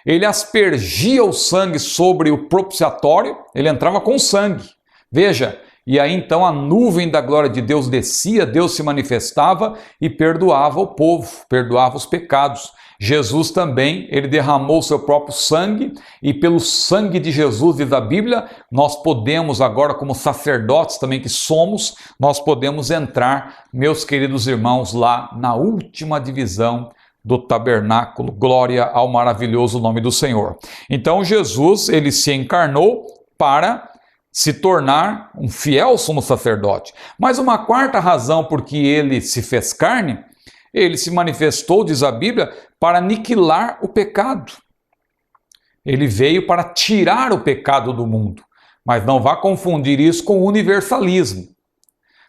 ele aspergia o sangue sobre o propiciatório, ele entrava com sangue. Veja, e aí então a nuvem da glória de Deus descia, Deus se manifestava e perdoava o povo, perdoava os pecados. Jesus também, ele derramou o seu próprio sangue e pelo sangue de Jesus, diz a Bíblia, nós podemos agora, como sacerdotes também que somos, nós podemos entrar, meus queridos irmãos, lá na última divisão do tabernáculo. Glória ao maravilhoso nome do Senhor. Então Jesus, ele se encarnou para se tornar um fiel sumo sacerdote. Mas uma quarta razão por que ele se fez carne, ele se manifestou, diz a Bíblia, para aniquilar o pecado. Ele veio para tirar o pecado do mundo. Mas não vá confundir isso com universalismo.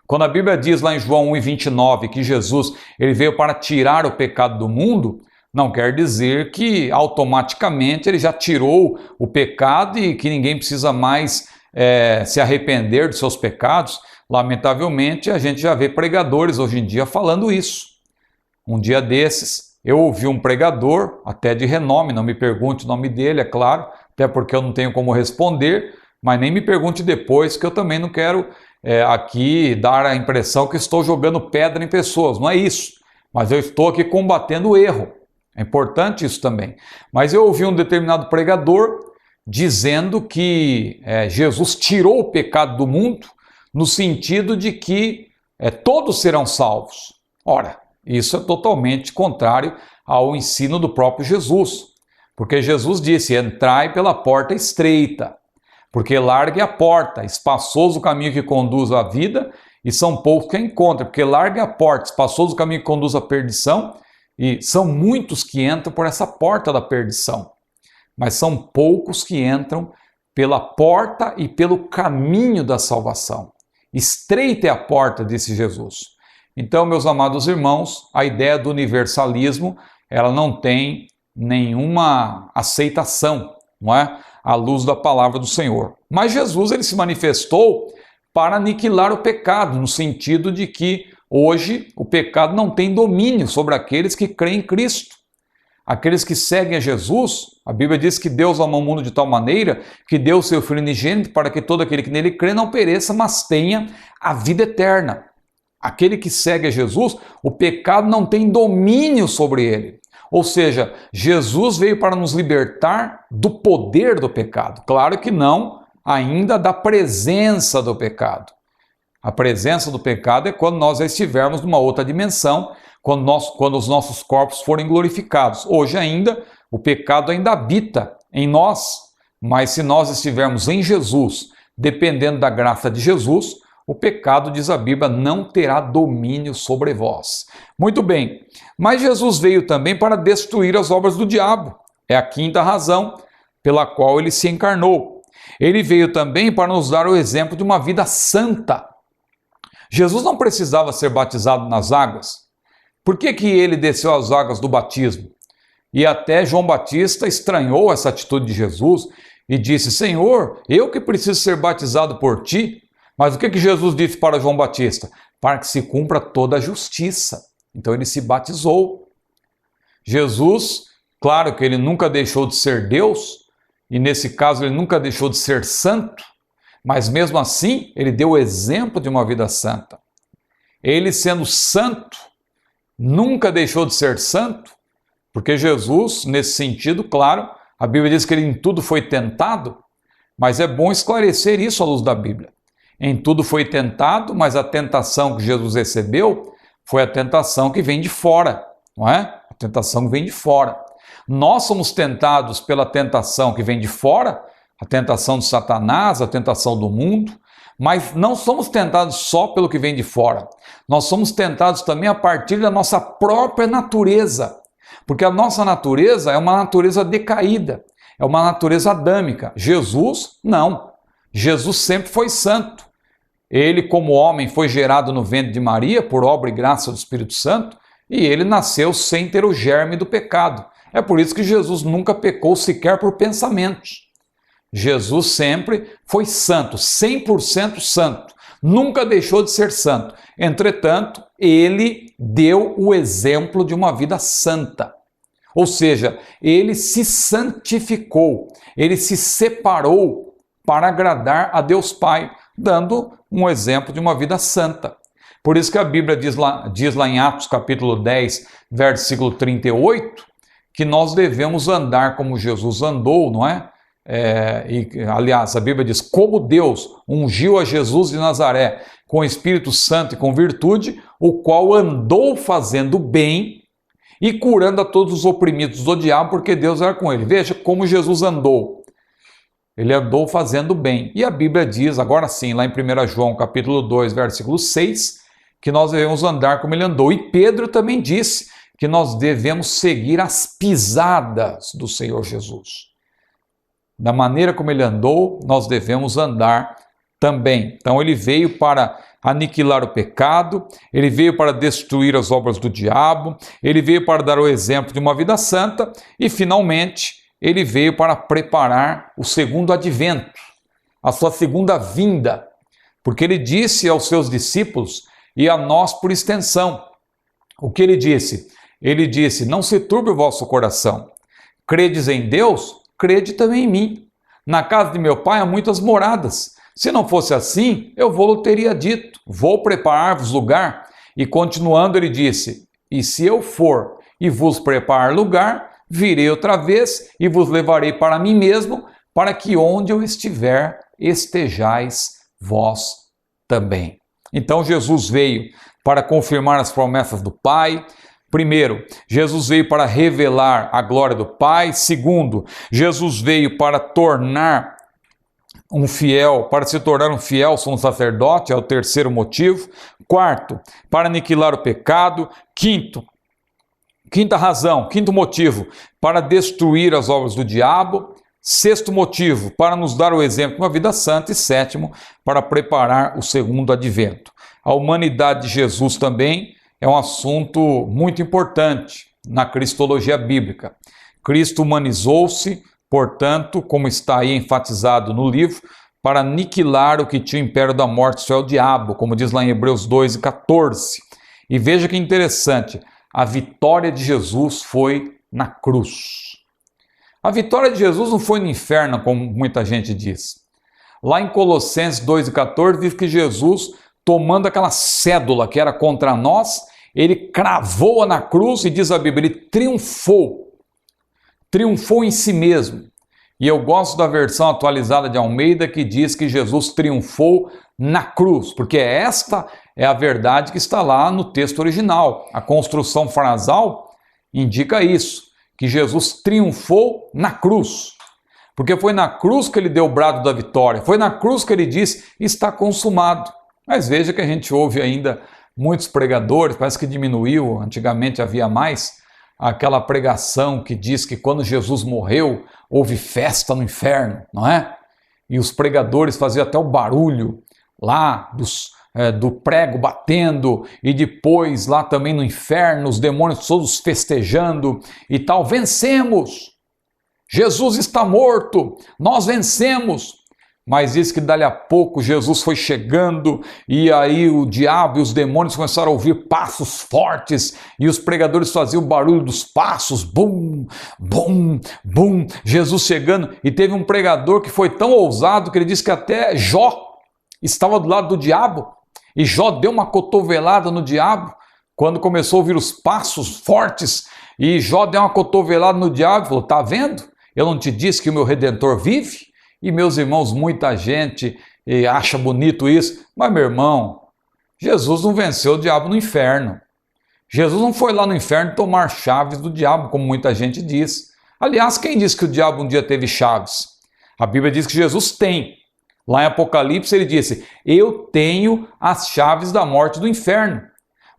Quando a Bíblia diz lá em João 1,29 que Jesus ele veio para tirar o pecado do mundo, não quer dizer que automaticamente ele já tirou o pecado e que ninguém precisa mais se arrepender dos seus pecados. Lamentavelmente, a gente já vê pregadores hoje em dia falando isso. Um dia desses, eu ouvi um pregador, até de renome, não me pergunte o nome dele, é claro, até porque eu não tenho como responder, mas nem me pergunte depois, que eu também não quero aqui dar a impressão que estou jogando pedra em pessoas, não é isso. Mas eu estou aqui combatendo o erro, é importante isso também. Mas eu ouvi um determinado pregador dizendo que Jesus tirou o pecado do mundo, no sentido de que todos serão salvos. Ora, isso é totalmente contrário ao ensino do próprio Jesus, porque Jesus disse, entrai pela porta estreita, porque larga é a porta, espaçoso o caminho que conduz à vida, e são poucos que a encontram, porque larga é a porta, espaçoso o caminho que conduz à perdição, e são muitos que entram por essa porta da perdição, mas são poucos que entram pela porta e pelo caminho da salvação. Estreita é a porta, disse Jesus. Então, meus amados irmãos, a ideia do universalismo, ela não tem nenhuma aceitação, não é? À luz da palavra do Senhor. Mas Jesus, ele se manifestou para aniquilar o pecado, no sentido de que hoje o pecado não tem domínio sobre aqueles que creem em Cristo. Aqueles que seguem a Jesus, a Bíblia diz que Deus amou o mundo de tal maneira que deu o seu Filho unigênito para que todo aquele que nele crê não pereça, mas tenha a vida eterna. Aquele que segue a Jesus, o pecado não tem domínio sobre ele. Ou seja, Jesus veio para nos libertar do poder do pecado. Claro que não ainda da presença do pecado. A presença do pecado é quando nós estivermos numa outra dimensão, quando os nossos corpos forem glorificados. Hoje ainda, o pecado ainda habita em nós, mas se nós estivermos em Jesus, dependendo da graça de Jesus, o pecado, diz a Bíblia, não terá domínio sobre vós. Muito bem, mas Jesus veio também para destruir as obras do diabo. É a quinta razão pela qual ele se encarnou. Ele veio também para nos dar o exemplo de uma vida santa. Jesus não precisava ser batizado nas águas. Por que ele desceu às águas do batismo? E até João Batista estranhou essa atitude de Jesus e disse, Senhor, eu que preciso ser batizado por ti? Mas o que Jesus disse para João Batista? Para que se cumpra toda a justiça. Então ele se batizou. Jesus, claro que ele nunca deixou de ser Deus, e nesse caso ele nunca deixou de ser santo, mas mesmo assim ele deu o exemplo de uma vida santa. Ele sendo santo, nunca deixou de ser santo, porque Jesus, nesse sentido, claro, a Bíblia diz que ele em tudo foi tentado, mas é bom esclarecer isso à luz da Bíblia. Em tudo foi tentado, mas a tentação que Jesus recebeu foi a tentação que vem de fora, não é? A tentação que vem de fora. Nós somos tentados pela tentação que vem de fora, a tentação de Satanás, a tentação do mundo, mas não somos tentados só pelo que vem de fora. Nós somos tentados também a partir da nossa própria natureza, porque a nossa natureza é uma natureza decaída, é uma natureza adâmica. Jesus, não. Jesus sempre foi santo. Ele, como homem, foi gerado no ventre de Maria por obra e graça do Espírito Santo, e ele nasceu sem ter o germe do pecado. É por isso que Jesus nunca pecou sequer por pensamentos. Jesus sempre foi santo, 100% santo. Nunca deixou de ser santo. Entretanto, ele deu o exemplo de uma vida santa. Ou seja, ele se santificou, ele se separou para agradar a Deus Pai, dando um exemplo de uma vida santa. Por isso que a Bíblia diz lá em Atos capítulo 10, versículo 38, que nós devemos andar como Jesus andou, não é? Aliás, a Bíblia diz, como Deus ungiu a Jesus de Nazaré com o Espírito Santo e com virtude, o qual andou fazendo bem e curando a todos os oprimidos do diabo, porque Deus era com ele. Veja como Jesus andou. Ele andou fazendo bem. E a Bíblia diz, agora sim, lá em 1 João capítulo 2, versículo 6, que nós devemos andar como ele andou. E Pedro também disse que nós devemos seguir as pisadas do Senhor Jesus. Da maneira como ele andou, nós devemos andar também. Então ele veio para aniquilar o pecado, ele veio para destruir as obras do diabo, ele veio para dar o exemplo de uma vida santa e, finalmente, ele veio para preparar o segundo advento, a sua segunda vinda, porque ele disse aos seus discípulos e a nós por extensão. O que ele disse? Ele disse, não se turbe o vosso coração. Credes em Deus? Crede também em mim. Na casa de meu pai há muitas moradas. Se não fosse assim, eu vou-lhe teria dito, vou preparar-vos lugar. E continuando ele disse, e se eu for e vos preparar lugar, virei outra vez e vos levarei para mim mesmo, para que onde eu estiver, estejais vós também. Então Jesus veio para confirmar as promessas do Pai. Primeiro, Jesus veio para revelar a glória do Pai. Segundo, Jesus veio para tornar um fiel, para se tornar um fiel sumo sacerdote, é o terceiro motivo. Quarto, para aniquilar o pecado. Quinta razão, quinto motivo, para destruir as obras do diabo. Sexto motivo, para nos dar o exemplo de uma vida santa. E sétimo, para preparar o segundo advento. A humanidade de Jesus também é um assunto muito importante na cristologia bíblica. Cristo humanizou-se, portanto, como está aí enfatizado no livro, para aniquilar o que tinha o império da morte, isso é o diabo, como diz lá em Hebreus 2:14. E veja que interessante, a vitória de Jesus foi na cruz. A vitória de Jesus não foi no inferno, como muita gente diz. Lá em Colossenses 2:14 diz que Jesus, tomando aquela cédula que era contra nós, ele cravou-a na cruz e diz a Bíblia, ele triunfou em si mesmo. E eu gosto da versão atualizada de Almeida que diz que Jesus triunfou na cruz, porque esta é a verdade que está lá no texto original. A construção frasal indica isso, que Jesus triunfou na cruz, porque foi na cruz que ele deu o brado da vitória, foi na cruz que ele disse, está consumado. Mas veja que a gente ouve ainda muitos pregadores, parece que diminuiu, antigamente havia mais, aquela pregação que diz que quando Jesus morreu, houve festa no inferno, não é? E os pregadores faziam até o barulho lá do prego batendo, e depois lá também no inferno, os demônios todos festejando e tal, vencemos! Jesus está morto, nós vencemos! Mas diz que dali a pouco Jesus foi chegando e aí o diabo e os demônios começaram a ouvir passos fortes e os pregadores faziam o barulho dos passos, bum, bum, bum, Jesus chegando. E teve um pregador que foi tão ousado que ele disse que até Jó estava do lado do diabo e Jó deu uma cotovelada no diabo quando começou a ouvir os passos fortes e Jó deu uma cotovelada no diabo e falou, tá vendo? Eu não te disse que o meu Redentor vive? E meus irmãos, muita gente acha bonito isso, mas meu irmão, Jesus não venceu o diabo no inferno. Jesus não foi lá no inferno tomar chaves do diabo, como muita gente diz. Aliás, quem disse que o diabo um dia teve chaves? A Bíblia diz que Jesus tem. Lá em Apocalipse ele disse, eu tenho as chaves da morte e do inferno.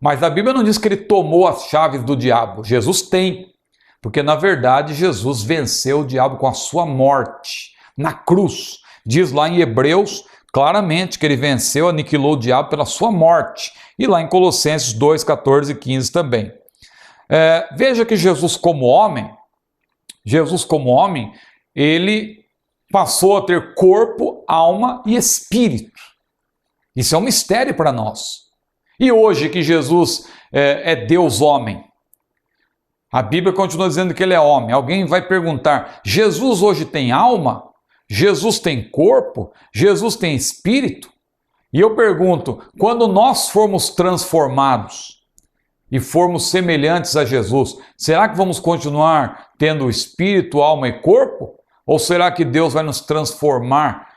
Mas a Bíblia não diz que ele tomou as chaves do diabo. Jesus tem. Porque na verdade Jesus venceu o diabo com a sua morte na cruz. Diz lá em Hebreus claramente que ele venceu, aniquilou o diabo pela sua morte. E lá em Colossenses 2, 14 e 15 também. Veja que Jesus como homem, ele passou a ter corpo, alma e espírito. Isso é um mistério para nós. E hoje que Jesus é Deus homem, a Bíblia continua dizendo que ele é homem. Alguém vai perguntar, Jesus hoje tem alma? Jesus tem corpo? Jesus tem espírito? E eu pergunto, quando nós formos transformados e formos semelhantes a Jesus, será que vamos continuar tendo espírito, alma e corpo? Ou será que Deus vai nos transformar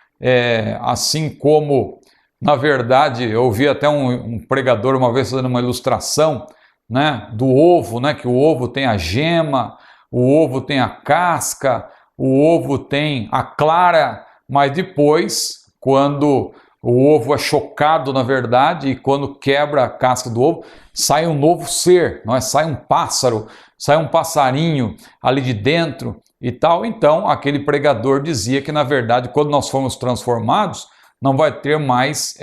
assim como, na verdade, eu ouvi até um pregador uma vez fazendo uma ilustração, né, do ovo, né, que o ovo tem a gema, o ovo tem a casca, o ovo tem a clara, mas depois, quando o ovo é chocado, na verdade, e quando quebra a casca do ovo, sai um novo ser, não é? Sai um pássaro, sai um passarinho ali de dentro e tal. Então, aquele pregador dizia que, na verdade, quando nós formos transformados, não vai ter mais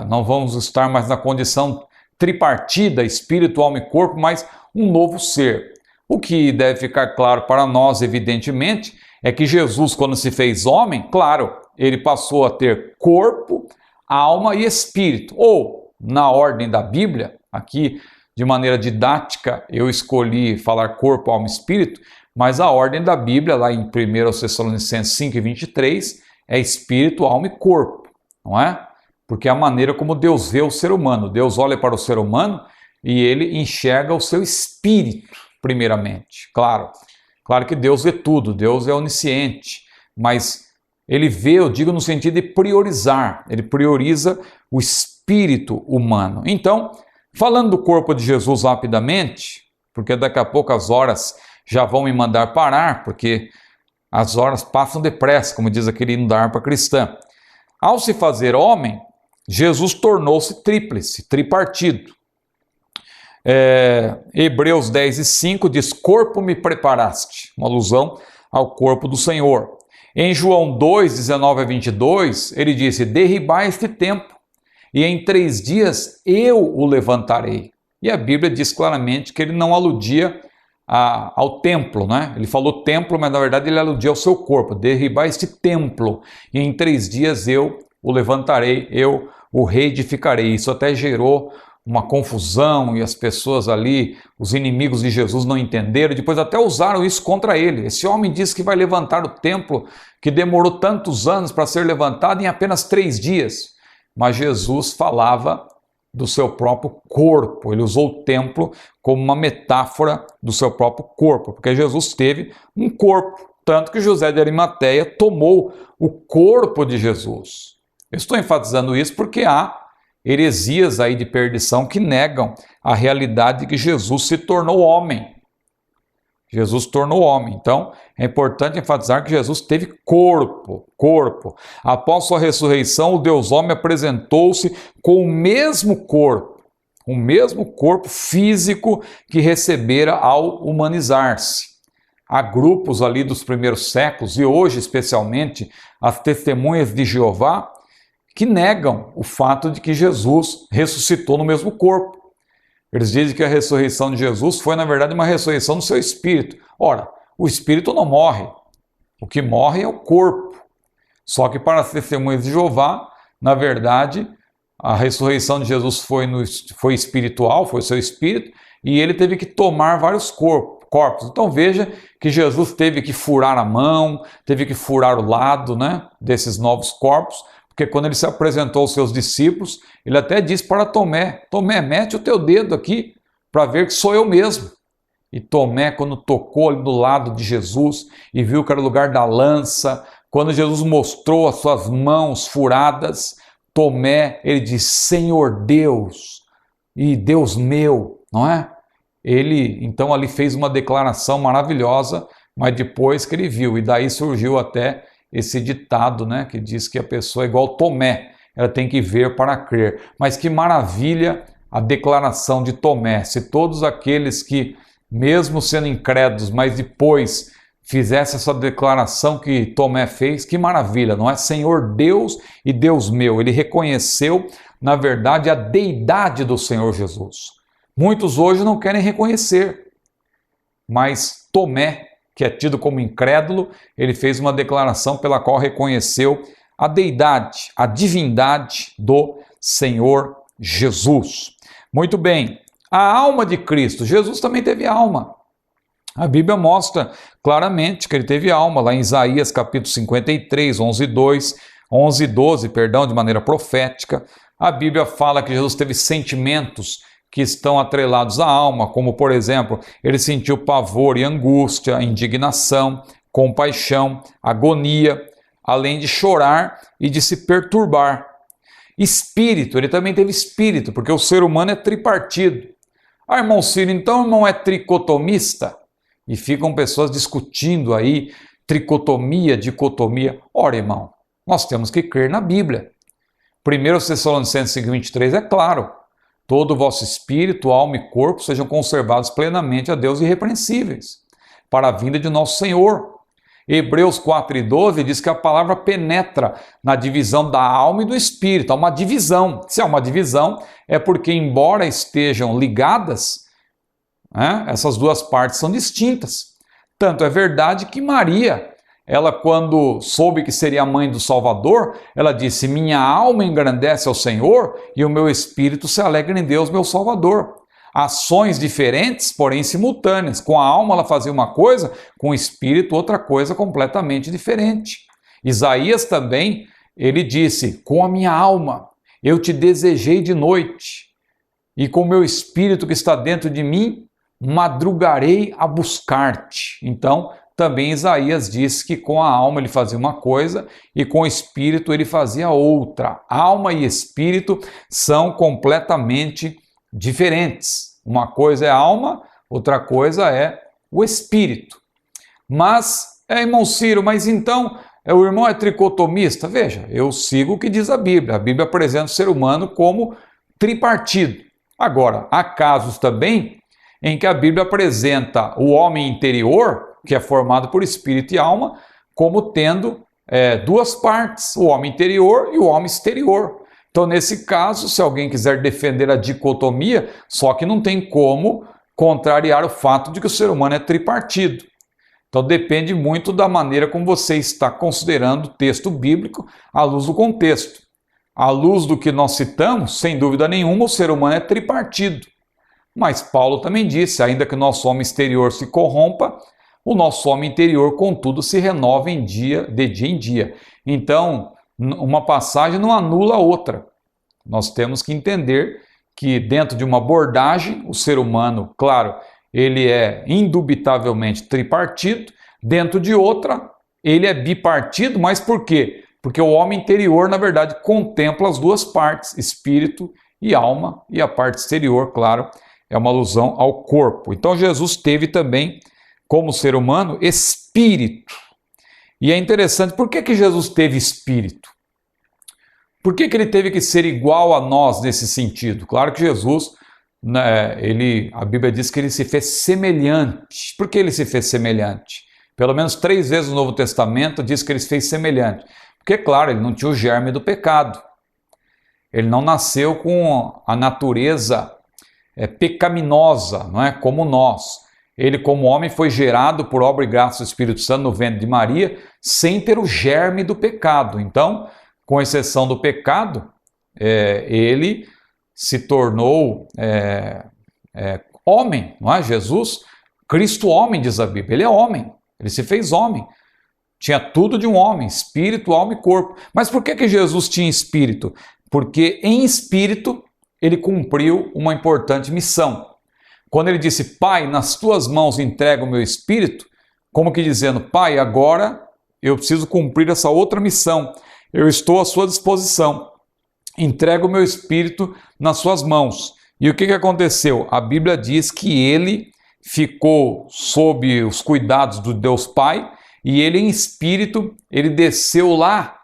não vamos estar mais na condição tripartida, espírito, alma e corpo, mas um novo ser. O que deve ficar claro para nós, evidentemente, é que Jesus, quando se fez homem, claro, ele passou a ter corpo, alma e espírito. Ou, na ordem da Bíblia, aqui de maneira didática eu escolhi falar corpo, alma e espírito, mas a ordem da Bíblia, lá em 1 Tessalonicenses 5:23, é espírito, alma e corpo, não é? Porque é a maneira como Deus vê o ser humano. Deus olha para o ser humano e ele enxerga o seu espírito, primeiramente. Claro que Deus vê tudo, Deus é onisciente, mas ele vê, eu digo no sentido de priorizar, ele prioriza o espírito humano. Então, falando do corpo de Jesus rapidamente, porque daqui a pouco as horas já vão me mandar parar, porque as horas passam depressa, como diz aquele hino da harpa cristã. Ao se fazer homem, Jesus tornou-se tríplice, tripartido. Hebreus 10:5 diz, corpo me preparaste, uma alusão ao corpo do Senhor. Em João 2:19-22, ele disse, derribai este templo, e em 3 dias eu o levantarei. E a Bíblia diz claramente que ele não aludia ao templo, né? Ele falou templo, mas na verdade ele aludia ao seu corpo, derribai este templo, e em 3 dias eu o levantarei, eu o reedificarei. Isso até gerou uma confusão e as pessoas ali, os inimigos de Jesus não entenderam, depois até usaram isso contra ele. Esse homem disse que vai levantar o templo que demorou tantos anos para ser levantado em apenas 3 dias. Mas Jesus falava do seu próprio corpo, ele usou o templo como uma metáfora do seu próprio corpo, porque Jesus teve um corpo, tanto que José de Arimateia tomou o corpo de Jesus. Eu estou enfatizando isso porque há heresias aí de perdição que negam a realidade de que Jesus se tornou homem. Jesus tornou homem. Então, é importante enfatizar que Jesus teve corpo. Após sua ressurreição, o Deus homem apresentou-se com o mesmo corpo físico que recebera ao humanizar-se. Há grupos ali dos primeiros séculos, e hoje especialmente as testemunhas de Jeová, que negam o fato de que Jesus ressuscitou no mesmo corpo. Eles dizem que a ressurreição de Jesus foi, na verdade, uma ressurreição do seu espírito. Ora, o espírito não morre. O que morre é o corpo. Só que para as testemunhas de Jeová, na verdade, a ressurreição de Jesus foi espiritual, foi o seu espírito, e ele teve que tomar vários corpos. Então veja que Jesus teve que furar a mão, teve que furar o lado, né, desses novos corpos, porque quando ele se apresentou aos seus discípulos, ele até disse para Tomé, Tomé, mete o teu dedo aqui para ver que sou eu mesmo. E Tomé, quando tocou ali do lado de Jesus e viu que era o lugar da lança, quando Jesus mostrou as suas mãos furadas, Tomé, ele disse, Senhor Deus, e Deus meu, não é? Ele então ali fez uma declaração maravilhosa, mas depois que ele viu, e daí surgiu até esse ditado, né, que diz que a pessoa é igual Tomé, ela tem que ver para crer. Mas que maravilha a declaração de Tomé, se todos aqueles que, mesmo sendo incrédulos, mas depois fizesse essa declaração que Tomé fez, que maravilha, não é? Senhor Deus e Deus meu. Ele reconheceu, na verdade, a deidade do Senhor Jesus. Muitos hoje não querem reconhecer, mas Tomé, que é tido como incrédulo, ele fez uma declaração pela qual reconheceu a deidade, a divindade do Senhor Jesus. Muito bem, a alma de Cristo. Jesus também teve alma. A Bíblia mostra claramente que ele teve alma, lá em Isaías capítulo 53, 11 e 12, de maneira profética. A Bíblia fala que Jesus teve sentimentos que estão atrelados à alma, como por exemplo, ele sentiu pavor e angústia, indignação, compaixão, agonia, além de chorar e de se perturbar. Espírito, ele também teve espírito, porque o ser humano é tripartido. Ah, irmão Ciro, então não é tricotomista? E ficam pessoas discutindo aí tricotomia, dicotomia. Ora, irmão, nós temos que crer na Bíblia. 1 Tessalonicenses 5:23 é claro: todo o vosso espírito, alma e corpo sejam conservados plenamente a Deus irrepreensíveis, para a vinda de nosso Senhor. Hebreus 4:12 diz que a palavra penetra na divisão da alma e do espírito. Há uma divisão. Se há uma divisão, é porque, embora estejam ligadas, essas duas partes são distintas. Tanto é verdade que Maria, ela quando soube que seria a mãe do Salvador, ela disse: minha alma engrandece ao Senhor e o meu espírito se alegra em Deus, meu Salvador. Ações diferentes, porém simultâneas. Com a alma ela fazia uma coisa, com o espírito outra coisa completamente diferente. Isaías também, ele disse: com a minha alma eu te desejei de noite, e com o meu espírito que está dentro de mim, madrugarei a buscar-te. Então, também Isaías disse que com a alma ele fazia uma coisa e com o espírito ele fazia outra. Alma e espírito são completamente diferentes. Uma coisa é a alma, outra coisa é o espírito. Mas, irmão Ciro, mas então o irmão é tricotomista? Veja, eu sigo o que diz a Bíblia. A Bíblia apresenta o ser humano como tripartido. Agora, há casos também em que a Bíblia apresenta o homem interior, que é formado por espírito e alma, como tendo duas partes, o homem interior e o homem exterior. Então, nesse caso, se alguém quiser defender a dicotomia, só que não tem como contrariar o fato de que o ser humano é tripartido. Então, depende muito da maneira como você está considerando o texto bíblico à luz do contexto. À luz do que nós citamos, sem dúvida nenhuma, o ser humano é tripartido. Mas Paulo também disse: ainda que o nosso homem exterior se corrompa, o nosso homem interior, contudo, se renova de dia em dia. Então, uma passagem não anula a outra. Nós temos que entender que dentro de uma abordagem, o ser humano, claro, ele é indubitavelmente tripartido, dentro de outra, ele é bipartido, mas por quê? Porque o homem interior, na verdade, contempla as duas partes, espírito e alma, e a parte exterior, claro, é uma alusão ao corpo. Então Jesus teve também, como ser humano, espírito. E é interessante, por que Jesus teve espírito? Por que ele teve que ser igual a nós nesse sentido? Claro que Jesus, a Bíblia diz que ele se fez semelhante. Por que ele se fez semelhante? Pelo menos 3 vezes no Novo Testamento diz que ele se fez semelhante. Porque, claro, ele não tinha o germe do pecado. Ele não nasceu com a natureza pecaminosa, não é? Como nós. Ele, como homem, foi gerado por obra e graça do Espírito Santo no ventre de Maria, sem ter o germe do pecado. Então, com exceção do pecado, ele se tornou homem, não é? Jesus, Cristo homem, diz a Bíblia. Ele é homem, ele se fez homem. Tinha tudo de um homem, espírito, alma e corpo. Mas por que Jesus tinha espírito? Porque em espírito ele cumpriu uma importante missão. Quando ele disse: Pai, nas tuas mãos entrego o meu espírito, como que dizendo: Pai, agora eu preciso cumprir essa outra missão. Eu estou à sua disposição. Entrego o meu espírito nas suas mãos. E o que aconteceu? A Bíblia diz que ele ficou sob os cuidados do Deus Pai e ele em espírito, ele desceu lá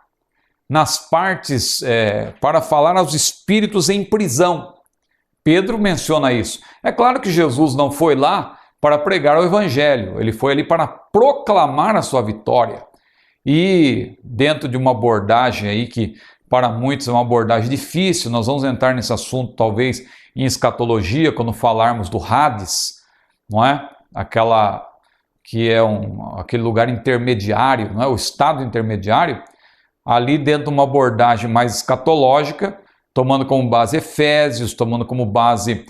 nas partes para falar aos espíritos em prisão. Pedro menciona isso. É claro que Jesus não foi lá para pregar o evangelho, ele foi ali para proclamar a sua vitória. E dentro de uma abordagem aí que para muitos é uma abordagem difícil, nós vamos entrar nesse assunto talvez em escatologia, quando falarmos do Hades, não é? Aquela que é aquele lugar intermediário, não é? O estado intermediário, ali dentro de uma abordagem mais escatológica, tomando como base Efésios, tomando como base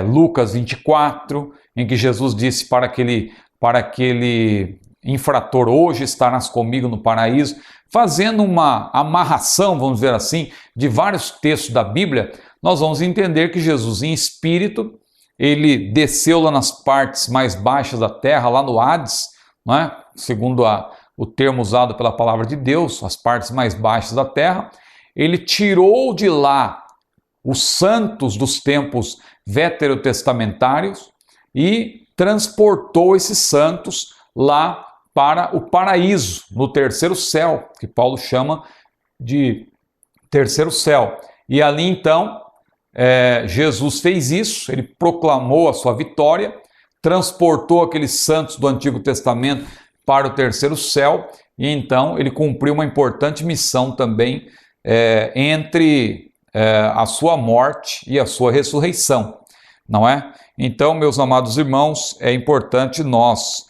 Lucas 24, em que Jesus disse para aquele infrator, hoje estarás comigo no paraíso, fazendo uma amarração, vamos dizer assim, de vários textos da Bíblia, nós vamos entender que Jesus em espírito, ele desceu lá nas partes mais baixas da terra, lá no Hades, não é? Segundo o termo usado pela palavra de Deus, as partes mais baixas da terra, ele tirou de lá os santos dos tempos veterotestamentários e transportou esses santos lá para o paraíso, no terceiro céu, que Paulo chama de terceiro céu. E ali então, Jesus fez isso, ele proclamou a sua vitória, transportou aqueles santos do Antigo Testamento para o terceiro céu, e então ele cumpriu uma importante missão também entre a sua morte e a sua ressurreição, não é? Então, meus amados irmãos, é importante nós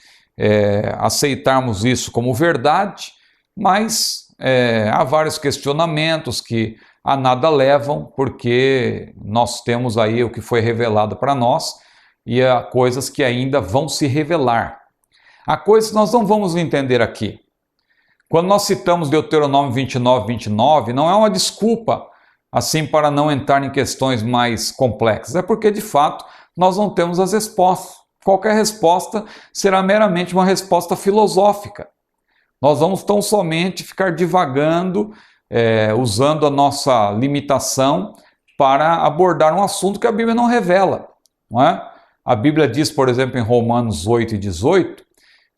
aceitarmos isso como verdade, mas há vários questionamentos que a nada levam, porque nós temos aí o que foi revelado para nós e há coisas que ainda vão se revelar. Há coisas que nós não vamos entender aqui. Quando nós citamos Deuteronômio 29, não é uma desculpa assim para não entrar em questões mais complexas, é porque de fato nós não temos as respostas. Qualquer resposta será meramente uma resposta filosófica. Nós vamos tão somente ficar divagando, usando a nossa limitação para abordar um assunto que a Bíblia não revela, não é? A Bíblia diz, por exemplo, em Romanos 8:18,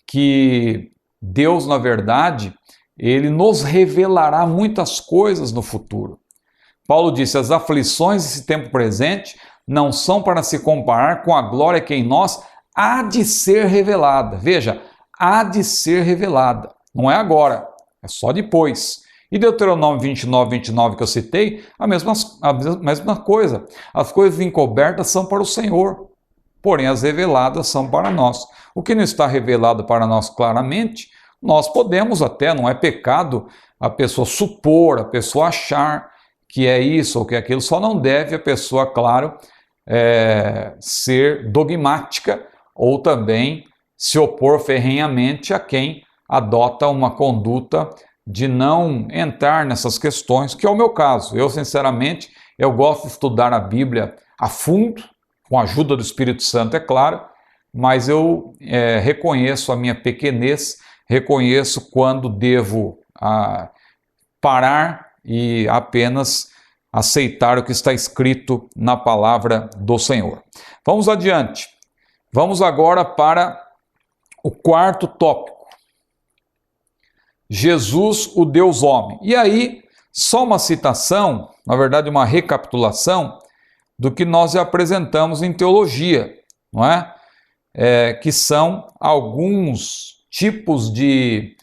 que Deus, na verdade, ele nos revelará muitas coisas no futuro. Paulo disse, as aflições desse tempo presente não são para se comparar com a glória que em nós há de ser revelada. Veja, há de ser revelada. Não é agora, é só depois. E Deuteronômio 29 que eu citei, a mesma coisa. As coisas encobertas são para o Senhor, porém as reveladas são para nós. O que não está revelado para nós claramente, nós podemos até, não é pecado a pessoa supor, a pessoa achar que é isso ou que é aquilo, só não deve a pessoa, claro, ser dogmática ou também se opor ferrenhamente a quem adota uma conduta de não entrar nessas questões, que é o meu caso. Eu, sinceramente, eu gosto de estudar a Bíblia a fundo, com a ajuda do Espírito Santo, é claro, mas eu reconheço a minha pequenez, reconheço quando devo parar e apenas aceitar o que está escrito na palavra do Senhor. Vamos adiante. Vamos agora para o quarto tópico. Jesus, o Deus homem. E aí, só uma citação, na verdade uma recapitulação, do que nós apresentamos em teologia, não é? Que são alguns tipos de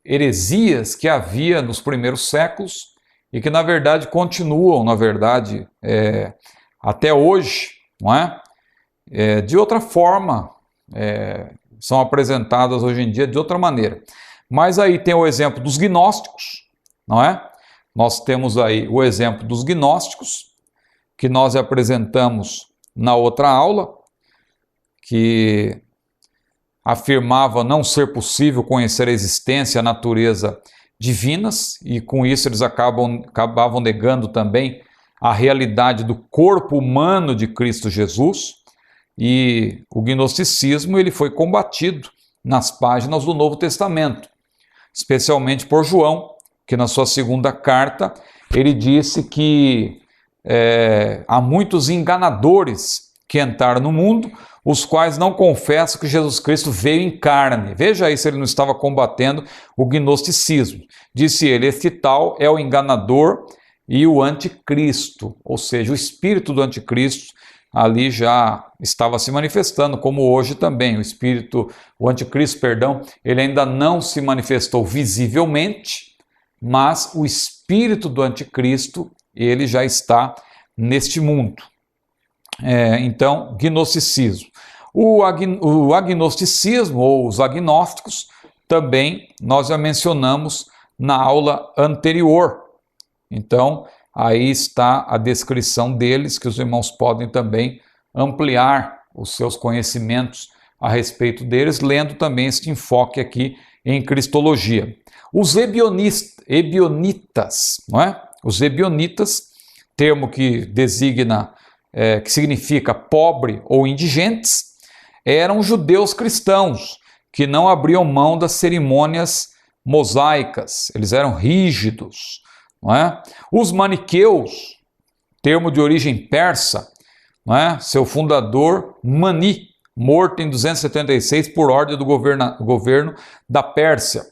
heresias que havia nos primeiros séculos e que, na verdade, continuam, até hoje, não é? De outra forma, são apresentadas hoje em dia de outra maneira. Mas aí tem o exemplo dos gnósticos, não é? Nós temos aí o exemplo dos gnósticos, que nós apresentamos na outra aula, que afirmava não ser possível conhecer a existência e a natureza divinas, e com isso eles acabavam negando também a realidade do corpo humano de Cristo Jesus, e o gnosticismo ele foi combatido nas páginas do Novo Testamento, especialmente por João, que na sua segunda carta ele disse que há muitos enganadores que entraram no mundo, os quais não confessam que Jesus Cristo veio em carne. Veja aí se ele não estava combatendo o gnosticismo. Disse ele, este tal é o enganador e o anticristo, ou seja, o espírito do anticristo ali já estava se manifestando, como hoje também. O anticristo, perdão, ele ainda não se manifestou visivelmente, mas o espírito do anticristo, ele já está neste mundo. Então, gnosticismo. O agnosticismo, ou os agnósticos, também nós já mencionamos na aula anterior. Então, aí está a descrição deles, que os irmãos podem também ampliar os seus conhecimentos a respeito deles, lendo também este enfoque aqui em Cristologia. Os ebionitas, não é? Os ebionitas, termo que designa, que significa pobre ou indigentes, eram judeus cristãos que não abriam mão das cerimônias mosaicas, eles eram rígidos, não é? Os maniqueus, termo de origem persa, não é? Seu fundador, Mani, morto em 276 por ordem do governo da Pérsia.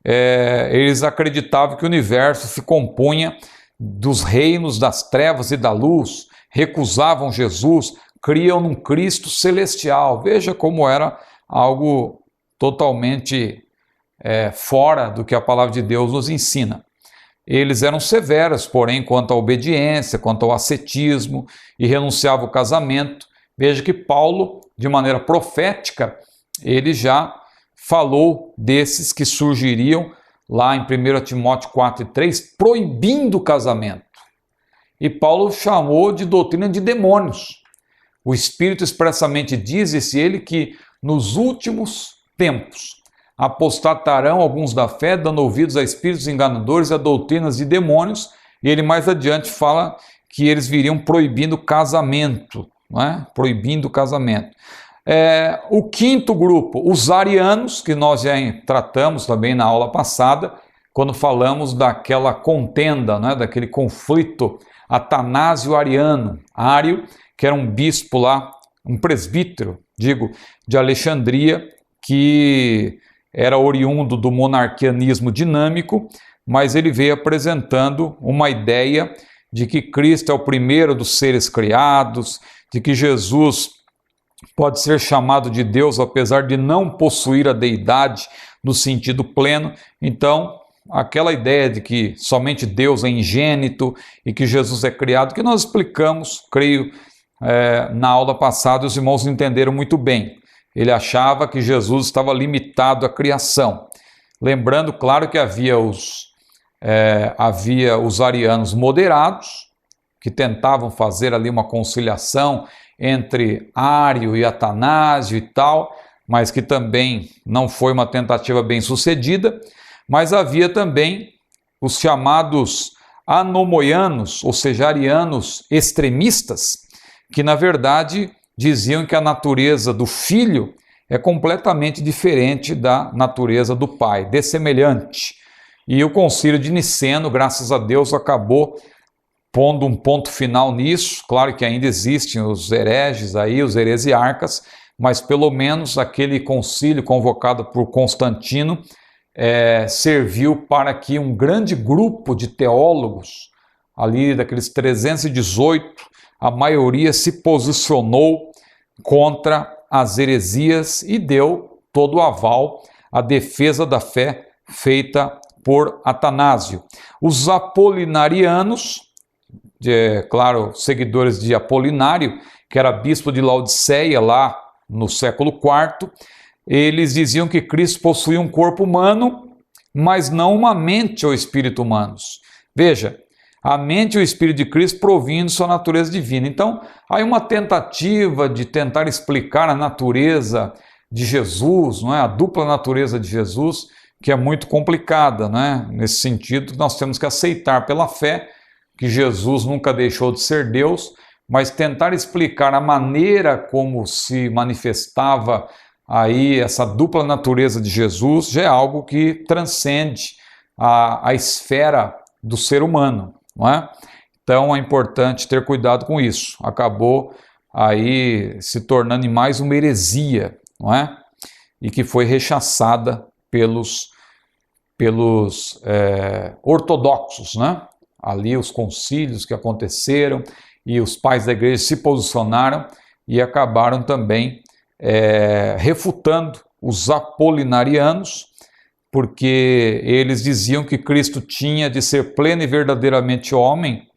Eles acreditavam que o universo se compunha dos reinos das trevas e da luz, recusavam Jesus, criam num Cristo celestial. Veja como era algo totalmente fora do que a palavra de Deus nos ensina. Eles eram severos, porém, quanto à obediência, quanto ao ascetismo, e renunciavam ao casamento. Veja que Paulo, de maneira profética, ele já falou desses que surgiriam lá em 1 Timóteo 4:3, proibindo o casamento. E Paulo chamou de doutrina de demônios. O Espírito expressamente diz, disse ele, que nos últimos tempos apostatarão alguns da fé, dando ouvidos a espíritos enganadores e a doutrinas de demônios. E ele mais adiante fala que eles viriam proibindo o casamento, não é? Proibindo o casamento. O quinto grupo, os arianos, que nós já tratamos também na aula passada, quando falamos daquela contenda, né, daquele conflito atanásio-ariano. Ário, que era um bispo lá, um presbítero, de Alexandria, que era oriundo do monarquianismo dinâmico, mas ele veio apresentando uma ideia de que Cristo é o primeiro dos seres criados, de que Jesus pode ser chamado de Deus apesar de não possuir a deidade no sentido pleno. Então, aquela ideia de que somente Deus é ingênito e que Jesus é criado, que nós explicamos, creio, na aula passada, os irmãos entenderam muito bem. Ele achava que Jesus estava limitado à criação. Lembrando, claro, que havia os arianos moderados, que tentavam fazer ali uma conciliação entre Ário e Atanásio e tal, mas que também não foi uma tentativa bem sucedida. Mas havia também os chamados anomoianos, ou seja, arianos extremistas, que na verdade diziam que a natureza do filho é completamente diferente da natureza do pai, dessemelhante. E o concílio de Niceno, graças a Deus, acabou pondo um ponto final nisso. Claro que ainda existem os hereges aí, os heresiarcas, mas pelo menos aquele concílio convocado por Constantino serviu para que um grande grupo de teólogos, ali daqueles 318, a maioria se posicionou contra as heresias e deu todo o aval à defesa da fé feita por Atanásio. Os apolinarianos, claro, seguidores de Apolinário, que era bispo de Laodiceia lá no século IV, eles diziam que Cristo possuía um corpo humano, mas não uma mente ou espírito humanos. Veja, a mente e o Espírito de Cristo provindo sua natureza divina. Então, há uma tentativa de tentar explicar a natureza de Jesus, não é? A dupla natureza de Jesus, que é muito complicada, não é? Nesse sentido, nós temos que aceitar pela fé que Jesus nunca deixou de ser Deus, mas tentar explicar a maneira como se manifestava aí essa dupla natureza de Jesus já é algo que transcende a esfera do ser humano. Não é? Então é importante ter cuidado com isso. Acabou aí se tornando em mais uma heresia, não é? E que foi rechaçada pelos ortodoxos, né? Ali os concílios que aconteceram e os pais da igreja se posicionaram e acabaram também refutando os apolinarianos, porque eles diziam que Cristo tinha de ser pleno e verdadeiramente homem.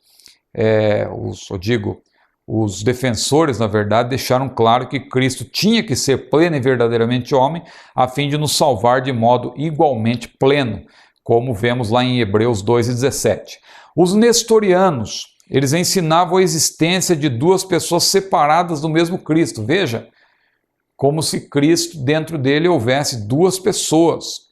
Os defensores, na verdade, deixaram claro que Cristo tinha que ser pleno e verdadeiramente homem, a fim de nos salvar de modo igualmente pleno, como vemos lá em Hebreus 2:17. Os nestorianos, eles ensinavam a existência de duas pessoas separadas do mesmo Cristo. Veja, como se Cristo, dentro dele, houvesse duas pessoas.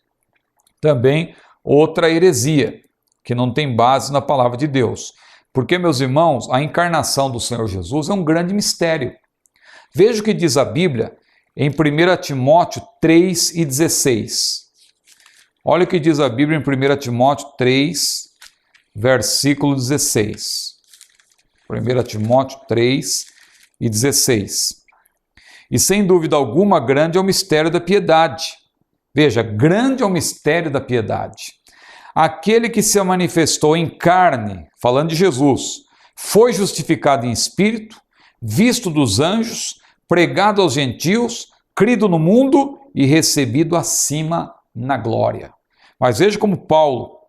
Também outra heresia, que não tem base na palavra de Deus. Porque, meus irmãos, a encarnação do Senhor Jesus é um grande mistério. Veja o que diz a Bíblia em 1 Timóteo 3:16. Olha o que diz a Bíblia em 1 Timóteo 3, versículo 16. 1 Timóteo 3:16. E sem dúvida alguma, grande é o mistério da piedade. Veja, grande é o mistério da piedade. Aquele que se manifestou em carne, falando de Jesus, foi justificado em espírito, visto dos anjos, pregado aos gentios, crido no mundo e recebido acima na glória. Mas veja como Paulo,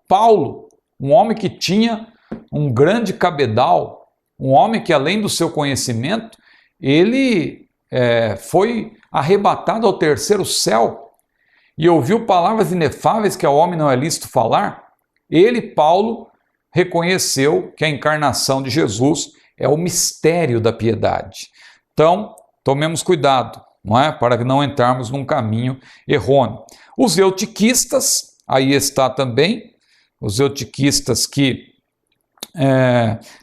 um homem que tinha um grande cabedal, um homem que além do seu conhecimento, ele foi arrebatado ao terceiro céu e ouviu palavras inefáveis que ao homem não é lícito falar. Ele, Paulo, reconheceu que a encarnação de Jesus é o mistério da piedade. Então, tomemos cuidado, não é? Para não entrarmos num caminho errôneo. Os eutiquistas, aí está também, os eutiquistas que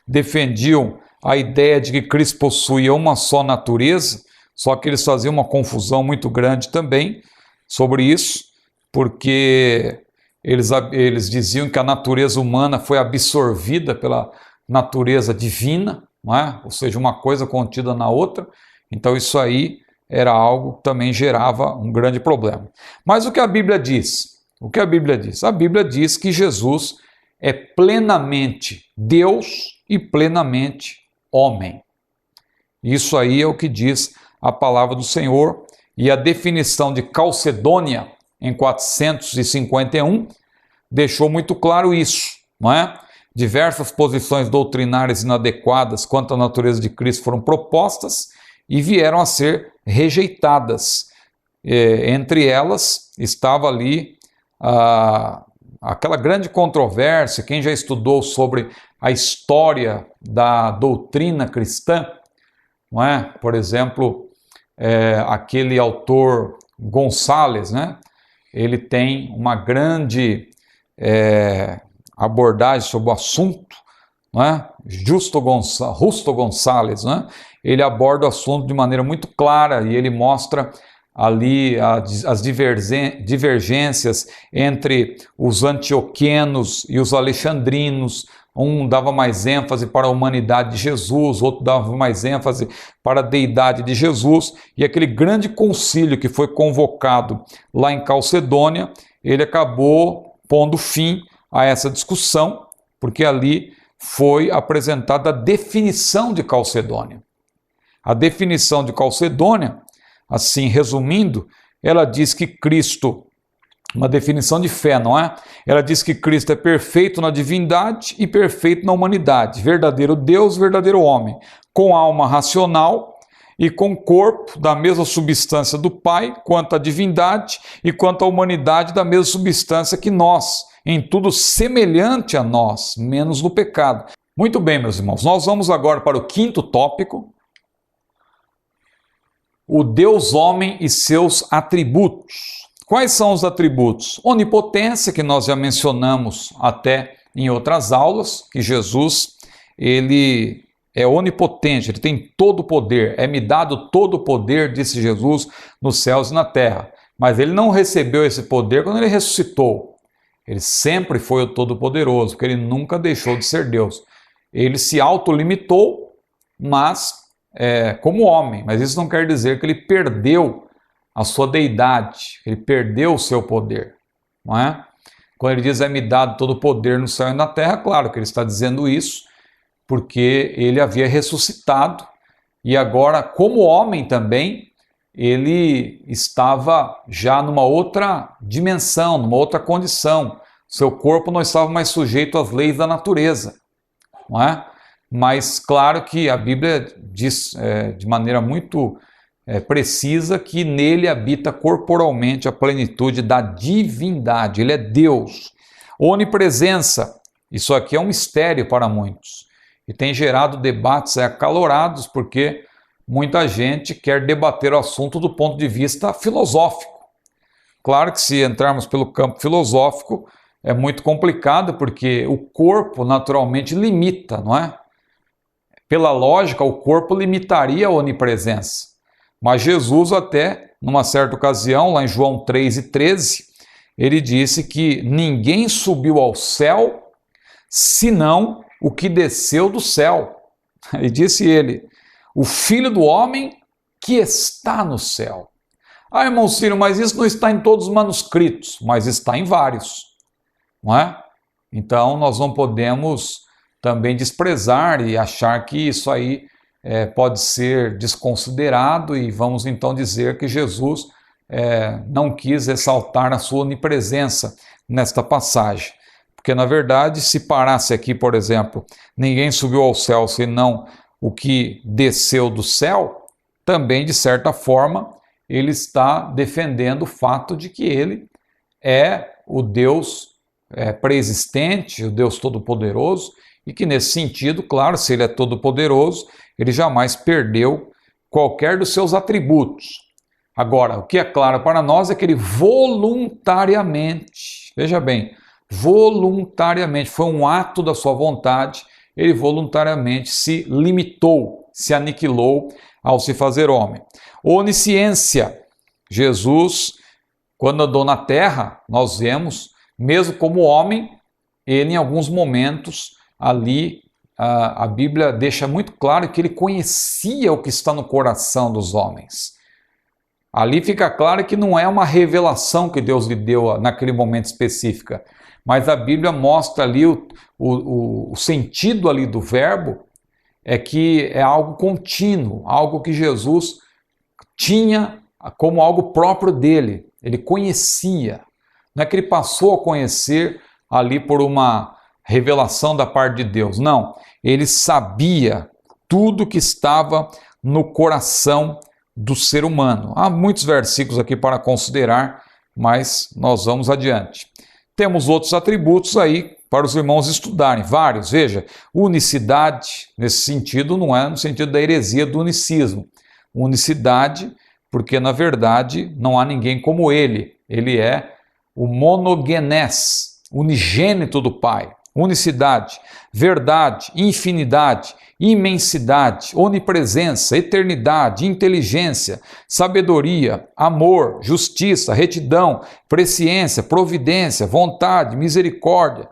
defendiam a ideia de que Cristo possuía uma só natureza, só que eles faziam uma confusão muito grande também sobre isso, porque eles diziam que a natureza humana foi absorvida pela natureza divina, não é? Ou seja, uma coisa contida na outra. Então isso aí era algo que também gerava um grande problema. Mas o que a Bíblia diz? O que a Bíblia diz? A Bíblia diz que Jesus é plenamente Deus e plenamente homem. Isso aí é o que diz a palavra do Senhor, e a definição de Calcedônia em 451 deixou muito claro isso, não é? Diversas posições doutrinárias inadequadas quanto à natureza de Cristo foram propostas e vieram a ser rejeitadas. Entre elas estava ali aquela grande controvérsia. Quem já estudou sobre a história da doutrina cristã, não é? Por exemplo, aquele autor Gonçalves, né? Ele tem uma grande abordagem sobre o assunto, não é? Justo Gonçalves, né? Ele aborda o assunto de maneira muito clara e ele mostra ali as divergências entre os antioquenos e os alexandrinos. Um dava mais ênfase para a humanidade de Jesus, outro dava mais ênfase para a deidade de Jesus, e aquele grande concílio que foi convocado lá em Calcedônia, ele acabou pondo fim a essa discussão, porque ali foi apresentada a definição de Calcedônia. A definição de Calcedônia, assim resumindo, ela diz que Cristo, uma definição de fé, não é? Ela diz que Cristo é perfeito na divindade e perfeito na humanidade, verdadeiro Deus, verdadeiro homem, com alma racional e com corpo da mesma substância do Pai, quanto à divindade, e quanto à humanidade da mesma substância que nós, em tudo semelhante a nós, menos no pecado. Muito bem, meus irmãos, nós vamos agora para o quinto tópico, o Deus homem e seus atributos. Quais são os atributos? Onipotência, que nós já mencionamos até em outras aulas, que Jesus, ele é onipotente, ele tem todo o poder, é-me dado todo o poder, disse Jesus, nos céus e na terra. Mas ele não recebeu esse poder quando ele ressuscitou. Ele sempre foi o Todo-Poderoso, porque ele nunca deixou de ser Deus. ele se autolimitou, mas como homem. Mas isso não quer dizer que ele perdeu a sua deidade, ele perdeu o seu poder, não é? Quando ele diz é-me dado todo o poder no céu e na terra, claro que ele está dizendo isso porque ele havia ressuscitado e agora, como homem também, ele estava já numa outra dimensão, numa outra condição. Seu corpo não estava mais sujeito às leis da natureza, não é? Mas claro que a Bíblia diz de maneira muito precisa que nele habita corporalmente a plenitude da divindade. Ele é Deus. Onipresença, isso aqui é um mistério para muitos e tem gerado debates acalorados porque muita gente quer debater o assunto do ponto de vista filosófico. Claro que se entrarmos pelo campo filosófico é muito complicado porque o corpo naturalmente limita, não é? Pela lógica, o corpo limitaria a onipresença. Mas Jesus até, numa certa ocasião, lá em João 3:13, ele disse que ninguém subiu ao céu senão o que desceu do céu. E disse ele, o Filho do Homem que está no céu. Ah, irmão Ciro, mas isso não está em todos os manuscritos, mas está em vários, não é? Então nós não podemos também desprezar e achar que isso aí pode ser desconsiderado e vamos então dizer que Jesus não quis ressaltar a sua onipresença nesta passagem. Porque na verdade, se parasse aqui, por exemplo, ninguém subiu ao céu senão o que desceu do céu, também de certa forma ele está defendendo o fato de que ele é o Deus pré-existente, o Deus todo-poderoso, e que nesse sentido, claro, se ele é todo-poderoso, ele jamais perdeu qualquer dos seus atributos. Agora, o que é claro para nós é que ele voluntariamente, veja bem, voluntariamente, foi um ato da sua vontade, ele voluntariamente se limitou, se aniquilou ao se fazer homem. Onisciência, Jesus, quando andou na terra, nós vemos, mesmo como homem, ele em alguns momentos ali, a Bíblia deixa muito claro que ele conhecia o que está no coração dos homens. Ali fica claro que não é uma revelação que Deus lhe deu naquele momento específico, mas a Bíblia mostra ali o sentido ali do verbo, é que é algo contínuo, algo que Jesus tinha como algo próprio dele, ele conhecia. Não é que ele passou a conhecer ali por uma revelação da parte de Deus, não. Ele sabia tudo que estava no coração do ser humano. Há muitos versículos aqui para considerar, mas nós vamos adiante. Temos outros atributos aí para os irmãos estudarem, vários. Veja, unicidade, nesse sentido, não é no sentido da heresia do unicismo. Unicidade, porque na verdade não há ninguém como ele. Ele é o monogenés, unigênito do Pai. Unicidade, verdade, infinidade, imensidade, onipresença, eternidade, inteligência, sabedoria, amor, justiça, retidão, presciência, providência, vontade, misericórdia,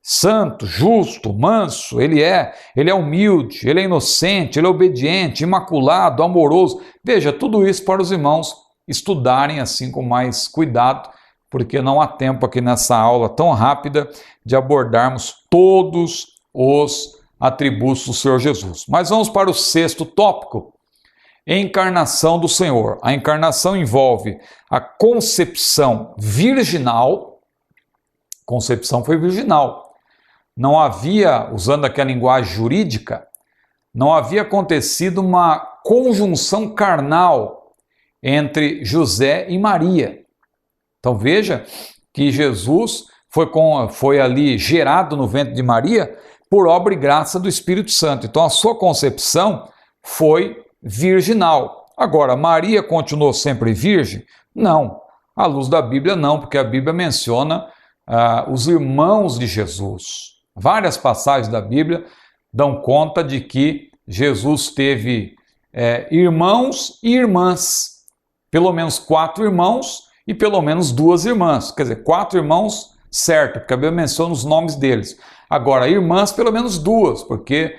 santo, justo, manso, ele é humilde, ele é inocente, ele é obediente, imaculado, amoroso. Veja, tudo isso para os irmãos estudarem assim com mais cuidado, porque não há tempo aqui nessa aula tão rápida de abordarmos todos os atributos do Senhor Jesus. Mas vamos para o sexto tópico, encarnação do Senhor. A encarnação envolve a concepção virginal, concepção foi virginal. Não havia, usando aqui a linguagem jurídica, não havia acontecido uma conjunção carnal entre José e Maria. Então veja que Jesus foi ali gerado no ventre de Maria por obra e graça do Espírito Santo. Então a sua concepção foi virginal. Agora, Maria continuou sempre virgem? Não. À luz da Bíblia não, porque a Bíblia menciona os irmãos de Jesus. Várias passagens da Bíblia dão conta de que Jesus teve irmãos e irmãs. Pelo menos 4 irmãos e pelo menos 2 irmãs. Quer dizer, 4 irmãos, certo, porque a Bíblia menciona os nomes deles. Agora, irmãs, pelo menos duas, porque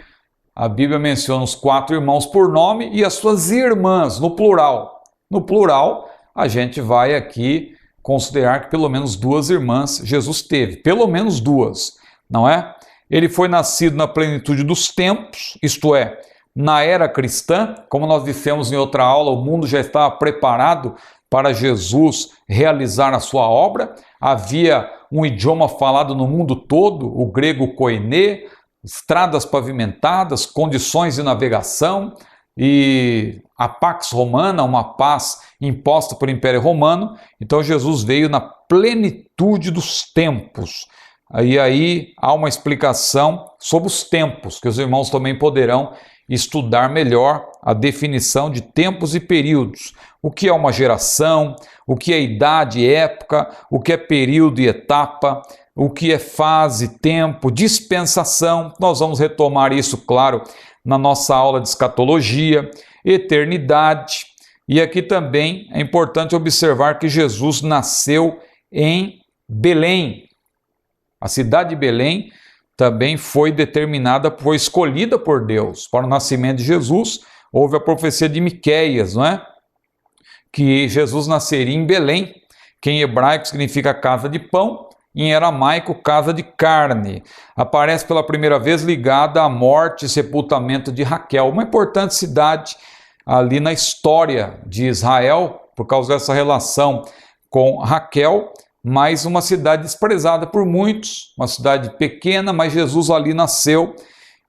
a Bíblia menciona os 4 irmãos por nome e as suas irmãs, no plural. No plural, a gente vai aqui considerar que pelo menos 2 irmãs Jesus teve, pelo menos 2, não é? Ele foi nascido na plenitude dos tempos, isto é, na era cristã, como nós dissemos em outra aula, o mundo já estava preparado para Jesus realizar a sua obra, havia um idioma falado no mundo todo, o grego koiné, estradas pavimentadas, condições de navegação e a Pax Romana, uma paz imposta pelo Império Romano. Então Jesus veio na plenitude dos tempos. E aí há uma explicação sobre os tempos, que os irmãos também poderão estudar melhor a definição de tempos e períodos. O que é uma geração, o que é idade e época, o que é período e etapa, o que é fase, tempo, dispensação. Nós vamos retomar isso, claro, na nossa aula de escatologia, eternidade. E aqui também é importante observar que Jesus nasceu em Belém. A cidade de Belém também foi determinada, foi escolhida por Deus para o nascimento de Jesus. Houve a profecia de Miqueias, não é? Que Jesus nasceria em Belém, que em hebraico significa casa de pão, em aramaico casa de carne. Aparece pela primeira vez ligada à morte e sepultamento de Raquel, uma importante cidade ali na história de Israel, por causa dessa relação com Raquel, mas uma cidade desprezada por muitos, uma cidade pequena, mas Jesus ali nasceu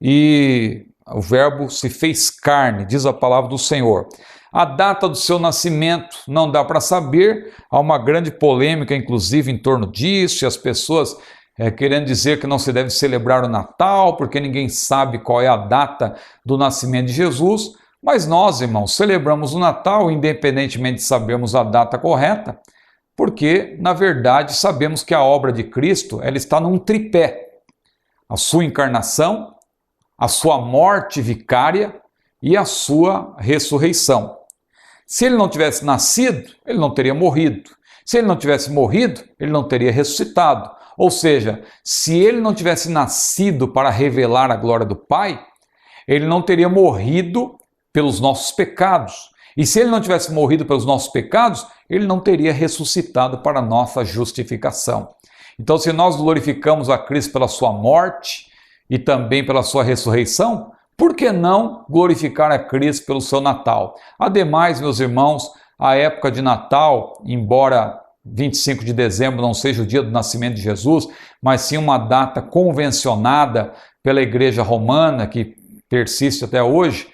e o verbo se fez carne, diz a palavra do Senhor. A data do seu nascimento não dá para saber, há uma grande polêmica inclusive em torno disso, e as pessoas querendo dizer que não se deve celebrar o Natal, porque ninguém sabe qual é a data do nascimento de Jesus, mas nós, irmãos, celebramos o Natal independentemente de sabermos a data correta, porque, na verdade, sabemos que a obra de Cristo ela está num tripé. A sua encarnação, a sua morte vicária e a sua ressurreição. Se ele não tivesse nascido, ele não teria morrido. Se ele não tivesse morrido, ele não teria ressuscitado. Ou seja, se ele não tivesse nascido para revelar a glória do Pai, ele não teria morrido pelos nossos pecados. E se ele não tivesse morrido pelos nossos pecados, ele não teria ressuscitado para a nossa justificação. Então, se nós glorificamos a Cristo pela sua morte e também pela sua ressurreição, por que não glorificar a Cristo pelo seu Natal? Ademais, meus irmãos, a época de Natal, embora 25 de dezembro não seja o dia do nascimento de Jesus, mas sim uma data convencionada pela Igreja Romana, que persiste até hoje,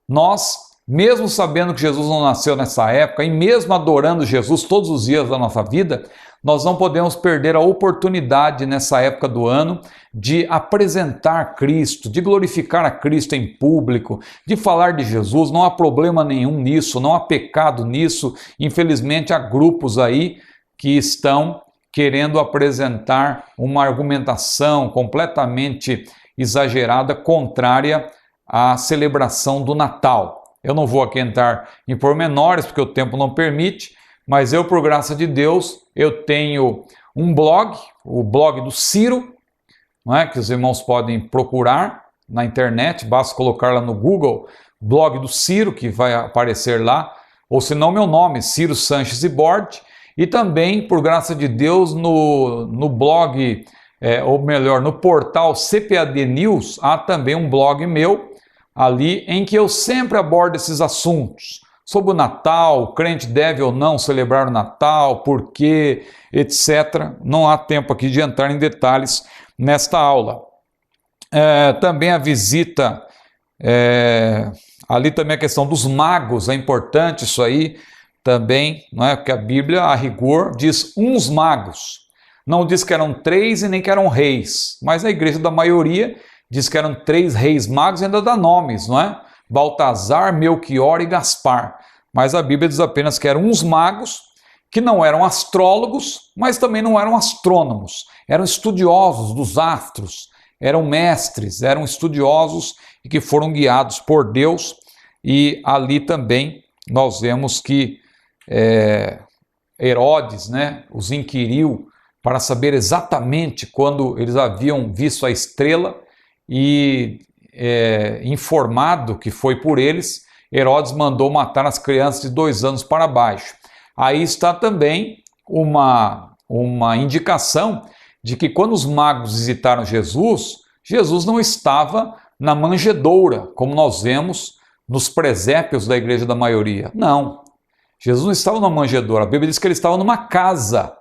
nós, mesmo sabendo que Jesus não nasceu nessa época e mesmo adorando Jesus todos os dias da nossa vida, nós não podemos perder a oportunidade nessa época do ano de apresentar Cristo, de glorificar a Cristo em público, de falar de Jesus. Não há problema nenhum nisso, não há pecado nisso. Infelizmente há grupos aí que estão querendo apresentar uma argumentação completamente exagerada, contrária à celebração do Natal. Eu não vou aqui entrar em pormenores, porque o tempo não permite, mas eu, por graça de Deus, eu tenho um blog, o blog do Ciro, não é? Que os irmãos podem procurar na internet, basta colocar lá no Google, blog do Ciro, que vai aparecer lá, ou se não meu nome, Ciro Sanches e Bord, e também, por graça de Deus, no blog, ou melhor, no portal CPAD News, há também um blog meu, ali em que eu sempre abordo esses assuntos, sobre o Natal, o crente deve ou não celebrar o Natal, por quê, etc. Não há tempo aqui de entrar em detalhes nesta aula. Também a visita, ali também a questão dos magos, é importante isso aí também, não é? Porque a Bíblia, a rigor, diz uns magos. Não diz que eram 3 e nem que eram reis, mas a igreja da maioria diz que eram 3 reis magos e ainda dá nomes, não é? Baltazar, Melquior e Gaspar. Mas a Bíblia diz apenas que eram uns magos que não eram astrólogos, mas também não eram astrônomos. Eram estudiosos dos astros, eram mestres, eram estudiosos e que foram guiados por Deus. E ali também nós vemos que Herodes, né, os inquiriu para saber exatamente quando eles haviam visto a estrela e informado que foi por eles, Herodes mandou matar as crianças de 2 anos para baixo. Aí está também uma indicação de que quando os magos visitaram Jesus, Jesus não estava na manjedoura, como nós vemos nos presépios da igreja da maioria. Não, Jesus não estava numa manjedoura. A Bíblia diz que ele estava numa casa.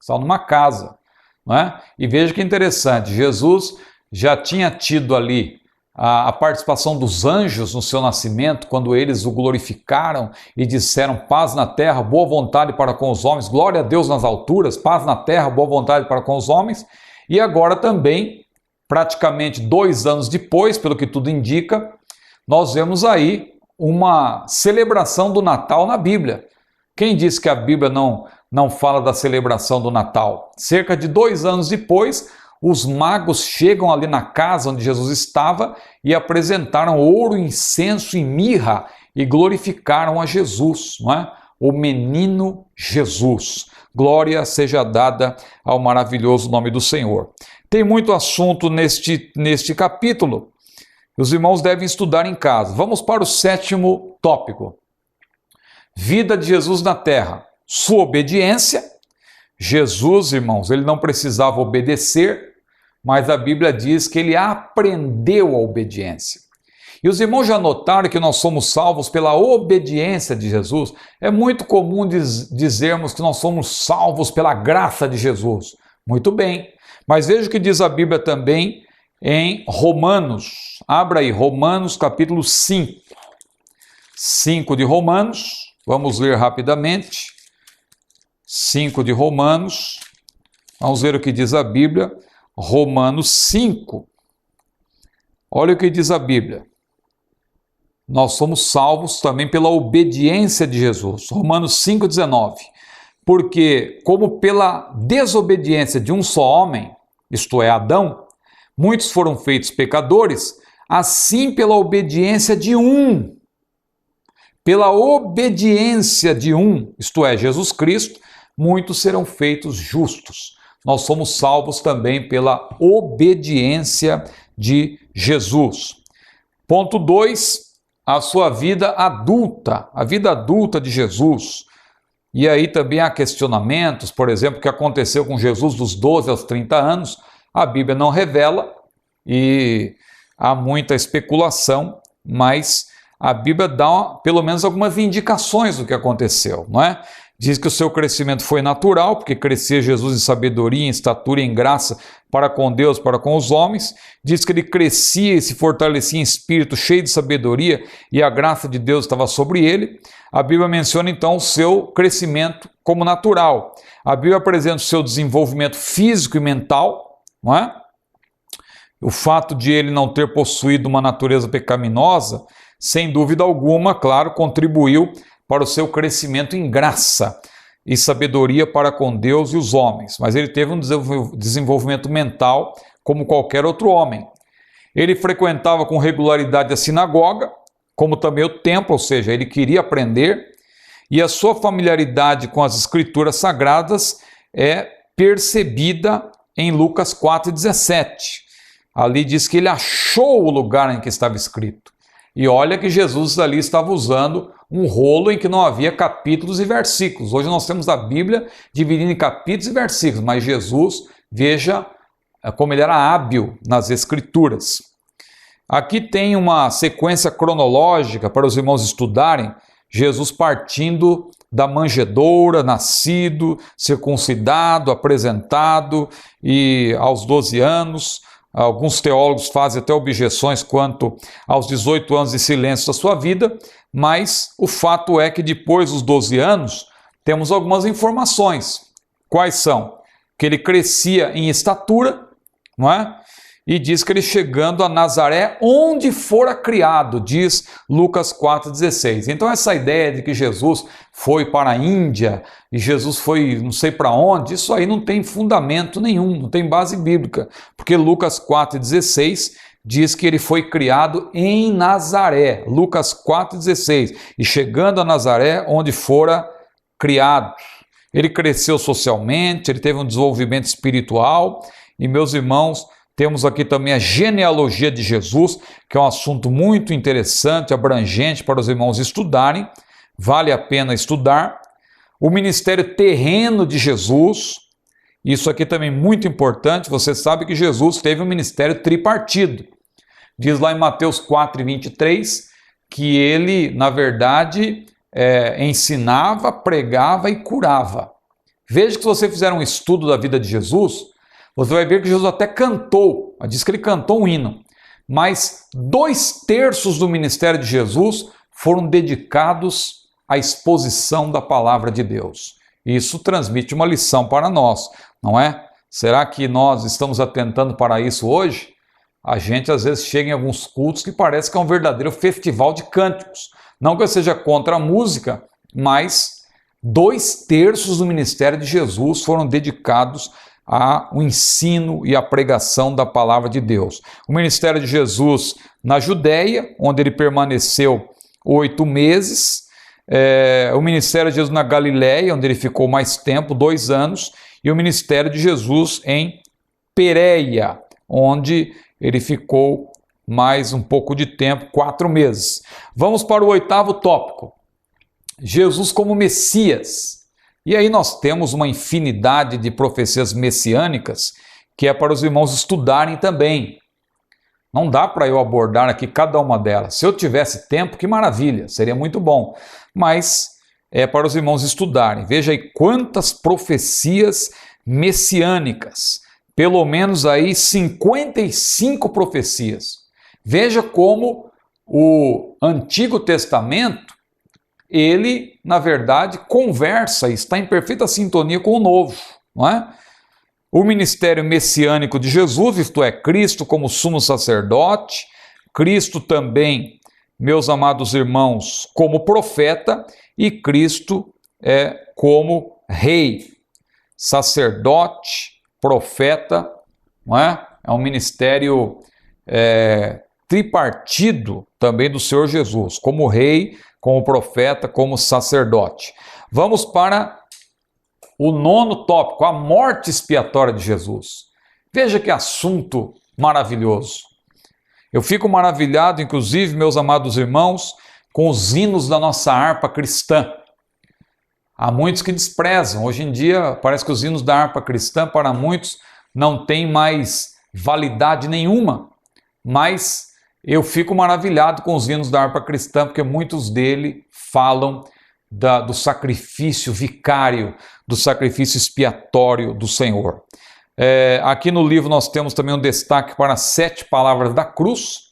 Estava numa casa, não é? E veja que interessante, Jesus já tinha tido ali a participação dos anjos no seu nascimento, quando eles o glorificaram e disseram paz na terra, boa vontade para com os homens, glória a Deus nas alturas, paz na terra, boa vontade para com os homens. E agora também, praticamente 2 anos depois, pelo que tudo indica, nós vemos aí uma celebração do Natal na Bíblia. Quem disse que a Bíblia não fala da celebração do Natal? Cerca de 2 anos depois, os magos chegam ali na casa onde Jesus estava e apresentaram ouro, incenso e mirra e glorificaram a Jesus, não é? O menino Jesus. Glória seja dada ao maravilhoso nome do Senhor. Tem muito assunto neste capítulo. Os irmãos devem estudar em casa. Vamos para o 7º tópico. Vida de Jesus na terra. Sua obediência. Jesus, irmãos, ele não precisava obedecer, mas a Bíblia diz que ele aprendeu a obediência. E os irmãos já notaram que nós somos salvos pela obediência de Jesus? É muito comum dizermos que nós somos salvos pela graça de Jesus. Muito bem, mas veja o que diz a Bíblia também em Romanos. Abra aí, Romanos capítulo 5. 5 de Romanos, vamos ler rapidamente. 5 de Romanos, vamos ver o que diz a Bíblia. Romanos 5, olha o que diz a Bíblia. Nós somos salvos também pela obediência de Jesus. Romanos 5,19. Porque, como pela desobediência de um só homem, isto é, Adão, muitos foram feitos pecadores, assim pela obediência de um. Pela obediência de um, isto é, Jesus Cristo, muitos serão feitos justos. Nós somos salvos também pela obediência de Jesus. Ponto 2, a sua vida adulta, a vida adulta de Jesus. E aí também há questionamentos, por exemplo, o que aconteceu com Jesus dos 12 aos 30 anos, a Bíblia não revela e há muita especulação, mas a Bíblia dá pelo menos algumas indicações do que aconteceu, não é? Diz que o seu crescimento foi natural, porque crescia Jesus em sabedoria, em estatura e em graça para com Deus, para com os homens. Diz que ele crescia e se fortalecia em espírito, cheio de sabedoria, e a graça de Deus estava sobre ele. A Bíblia menciona então o seu crescimento como natural. A Bíblia apresenta o seu desenvolvimento físico e mental, não é? O fato de ele não ter possuído uma natureza pecaminosa, sem dúvida alguma, claro, contribuiu para o seu crescimento em graça e sabedoria para com Deus e os homens. Mas ele teve um desenvolvimento mental como qualquer outro homem. Ele frequentava com regularidade a sinagoga, como também o templo, ou seja, ele queria aprender, e a sua familiaridade com as escrituras sagradas é percebida em Lucas 4,17. Ali diz que ele achou o lugar em que estava escrito. E olha que Jesus ali estava usando um rolo em que não havia capítulos e versículos. Hoje nós temos a Bíblia dividida em capítulos e versículos, mas Jesus, veja como ele era hábil nas Escrituras. Aqui tem uma sequência cronológica para os irmãos estudarem. Jesus partindo da manjedoura, nascido, circuncidado, apresentado e aos 12 anos. Alguns teólogos fazem até objeções quanto aos 18 anos de silêncio da sua vida, mas o fato é que depois dos 12 anos temos algumas informações. Quais são? Que ele crescia em estatura, não é? E diz que ele chegando a Nazaré, onde fora criado, diz Lucas 4,16. Então essa ideia de que Jesus foi para a Índia e Jesus foi não sei para onde, isso aí não tem fundamento nenhum, não tem base bíblica, porque Lucas 4,16 diz que ele foi criado em Nazaré, Lucas 4,16, e chegando a Nazaré, onde fora criado. ele cresceu socialmente, ele teve um desenvolvimento espiritual. E, meus irmãos, temos aqui também a genealogia de Jesus, que é um assunto muito interessante, abrangente para os irmãos estudarem, vale a pena estudar. O ministério terreno de Jesus, isso aqui também muito importante, você sabe que Jesus teve um ministério tripartido. Diz lá em Mateus 4:23 que ele, na verdade, ensinava, pregava e curava. Veja que se você fizer um estudo da vida de Jesus, você vai ver que Jesus até cantou, diz que ele cantou um hino, mas 2/3 do ministério de Jesus foram dedicados à exposição da palavra de Deus. Isso transmite uma lição para nós, não é? Será que nós estamos atentando para isso hoje? A gente às vezes chega em alguns cultos que parece que é um verdadeiro festival de cânticos. Não que eu seja contra a música, mas 2/3 do ministério de Jesus foram dedicados ao ensino e à pregação da palavra de Deus. O ministério de Jesus na Judéia, onde ele permaneceu 8 meses, o ministério de Jesus na Galiléia, onde ele ficou mais tempo, 2 anos, e o ministério de Jesus em Pérea, onde ele ficou mais um pouco de tempo, 4 meses. Vamos para o 8º tópico, Jesus como Messias. E aí nós temos uma infinidade de profecias messiânicas que é para os irmãos estudarem também. Não dá para eu abordar aqui cada uma delas. Se eu tivesse tempo, que maravilha, seria muito bom. Mas é para os irmãos estudarem. Veja aí quantas profecias messiânicas. Pelo menos aí 55 profecias. Veja como o Antigo Testamento, ele, na verdade, conversa, está em perfeita sintonia com o Novo, não é? O ministério messiânico de Jesus, isto é, Cristo como sumo sacerdote, Cristo também, meus amados irmãos, como profeta, e Cristo como rei, sacerdote, profeta, não é? É um ministério tripartido também do Senhor Jesus, como rei, como profeta, como sacerdote. Vamos para o 9º tópico, a morte expiatória de Jesus. Veja que assunto maravilhoso. Eu fico maravilhado, inclusive, meus amados irmãos, com os hinos da nossa harpa cristã. Há muitos que desprezam. Hoje em dia, parece que os hinos da harpa cristã, para muitos, não têm mais validade nenhuma. Mas eu fico maravilhado com os hinos da harpa cristã, porque muitos deles falam do sacrifício vicário, do sacrifício expiatório do Senhor. Aqui no livro nós temos também um destaque para as 7 palavras da cruz.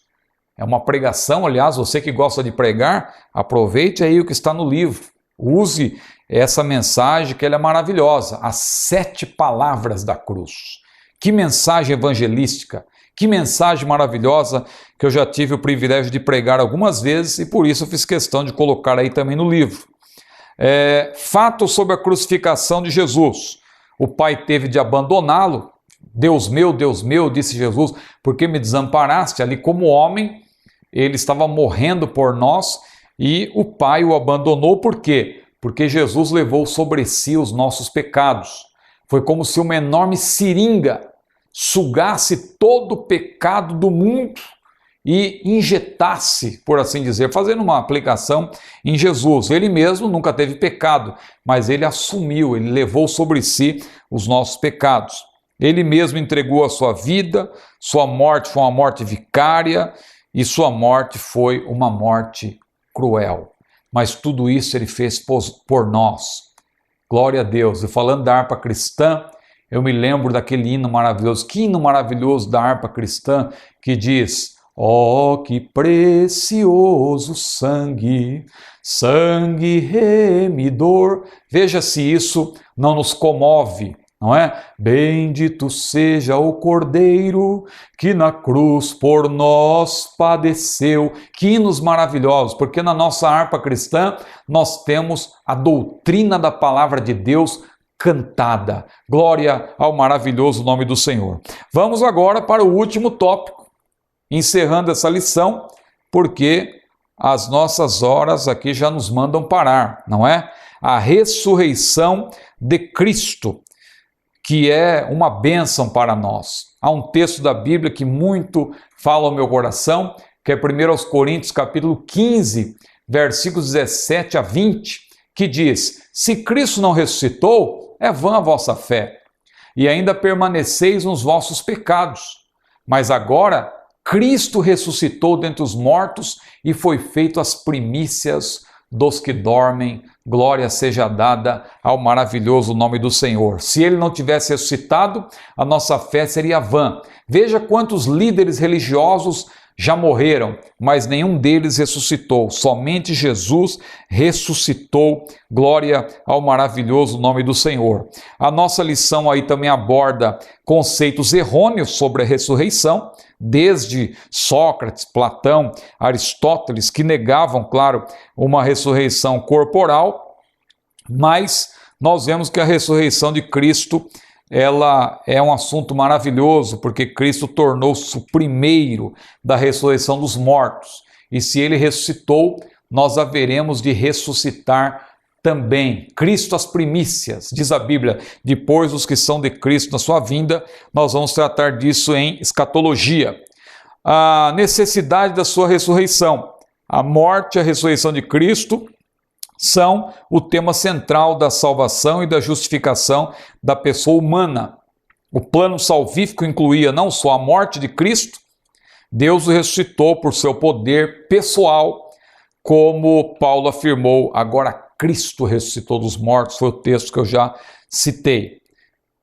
É uma pregação, aliás, você que gosta de pregar, aproveite aí o que está no livro. Use essa mensagem que ela é maravilhosa, as 7 palavras da cruz. Que mensagem evangelística! Que mensagem maravilhosa que eu já tive o privilégio de pregar algumas vezes e por isso eu fiz questão de colocar aí também no livro. Fatos sobre a crucificação de Jesus. O Pai teve de abandoná-lo. Deus meu, disse Jesus, por que me desamparaste? Ali como homem, ele estava morrendo por nós e o Pai o abandonou. Por quê? Porque Jesus levou sobre si os nossos pecados. Foi como se uma enorme seringa sugasse todo o pecado do mundo e injetasse, por assim dizer, fazendo uma aplicação em Jesus. Ele mesmo nunca teve pecado, mas ele assumiu, ele levou sobre si os nossos pecados. Ele mesmo entregou a sua vida, sua morte foi uma morte vicária e sua morte foi uma morte cruel. Mas tudo isso ele fez por nós. Glória a Deus. E falando da harpa cristã, eu me lembro daquele hino maravilhoso. Que hino maravilhoso da harpa cristã que diz: ó, que precioso sangue, sangue remidor. Veja se isso não nos comove, não é? Bendito seja o Cordeiro que na cruz por nós padeceu. Que hinos maravilhosos, porque na nossa harpa cristã nós temos a doutrina da palavra de Deus cantada. Glória ao maravilhoso nome do Senhor. Vamos agora para o último tópico, encerrando essa lição, porque as nossas horas aqui já nos mandam parar, não é? a ressurreição de Cristo, que é uma bênção para nós. Há um texto da Bíblia que muito fala ao meu coração, que é 1 Coríntios capítulo 15, versículos 17 a 20, que diz: se Cristo não ressuscitou, é vã a vossa fé, e ainda permaneceis nos vossos pecados. Mas agora Cristo ressuscitou dentre os mortos e foi feito as primícias dos que dormem. Glória seja dada ao maravilhoso nome do Senhor. Se ele não tivesse ressuscitado, a nossa fé seria vã. Veja quantos líderes religiosos já morreram, mas nenhum deles ressuscitou. Somente Jesus ressuscitou. Glória ao maravilhoso nome do Senhor. A nossa lição aí também aborda conceitos errôneos sobre a ressurreição, desde Sócrates, Platão, Aristóteles, que negavam, claro, uma ressurreição corporal, mas nós vemos que a ressurreição de Cristo, ela é um assunto maravilhoso, porque Cristo tornou-se o primeiro da ressurreição dos mortos. E se ele ressuscitou, nós haveremos de ressuscitar também. Cristo as primícias, diz a Bíblia, depois os que são de Cristo na sua vinda. Nós vamos tratar disso em escatologia. A necessidade da sua ressurreição, a morte e a ressurreição de Cristo são o tema central da salvação e da justificação da pessoa humana. O plano salvífico incluía não só a morte de Cristo, Deus o ressuscitou por seu poder pessoal, como Paulo afirmou, agora Cristo ressuscitou dos mortos, foi o texto que eu já citei.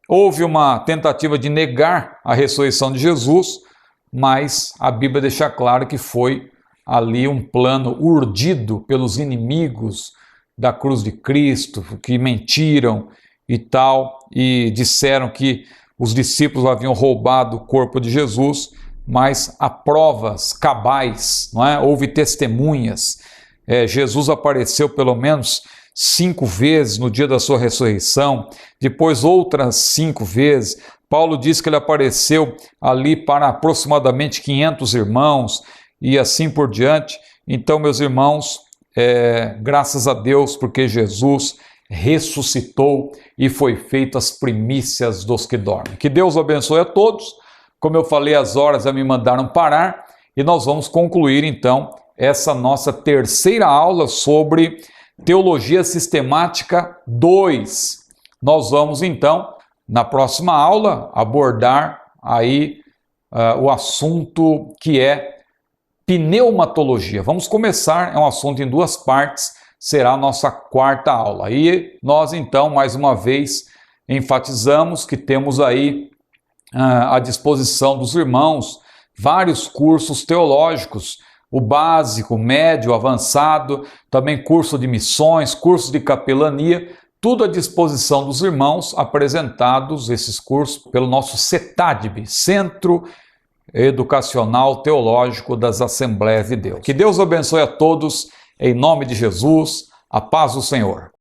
Houve uma tentativa de negar a ressurreição de Jesus, mas a Bíblia deixa claro que foi ali um plano urdido pelos inimigos da cruz de Cristo, que mentiram e tal, e disseram que os discípulos haviam roubado o corpo de Jesus, mas há provas cabais, não é? Houve testemunhas. Jesus apareceu pelo menos 5 vezes no dia da sua ressurreição, depois outras 5 vezes. Paulo diz que ele apareceu ali para aproximadamente 500 irmãos e assim por diante. Então, meus irmãos, graças a Deus, porque Jesus ressuscitou e foi feito as primícias dos que dormem. Que Deus abençoe a todos. Como eu falei, as horas já me mandaram parar e nós vamos concluir então essa nossa terceira aula sobre Teologia Sistemática 2. Nós vamos então, na próxima aula, abordar aí o assunto que é pneumatologia. Vamos começar, é um assunto em 2 partes, será a nossa 4ª aula. E nós então, mais uma vez, enfatizamos que temos aí à disposição dos irmãos vários cursos teológicos, o básico, o médio, o avançado, também curso de missões, curso de capelania, tudo à disposição dos irmãos, apresentados esses cursos pelo nosso CETADB, Centro Educacional Teológico das Assembleias de Deus. Que Deus abençoe a todos, em nome de Jesus, a paz do Senhor.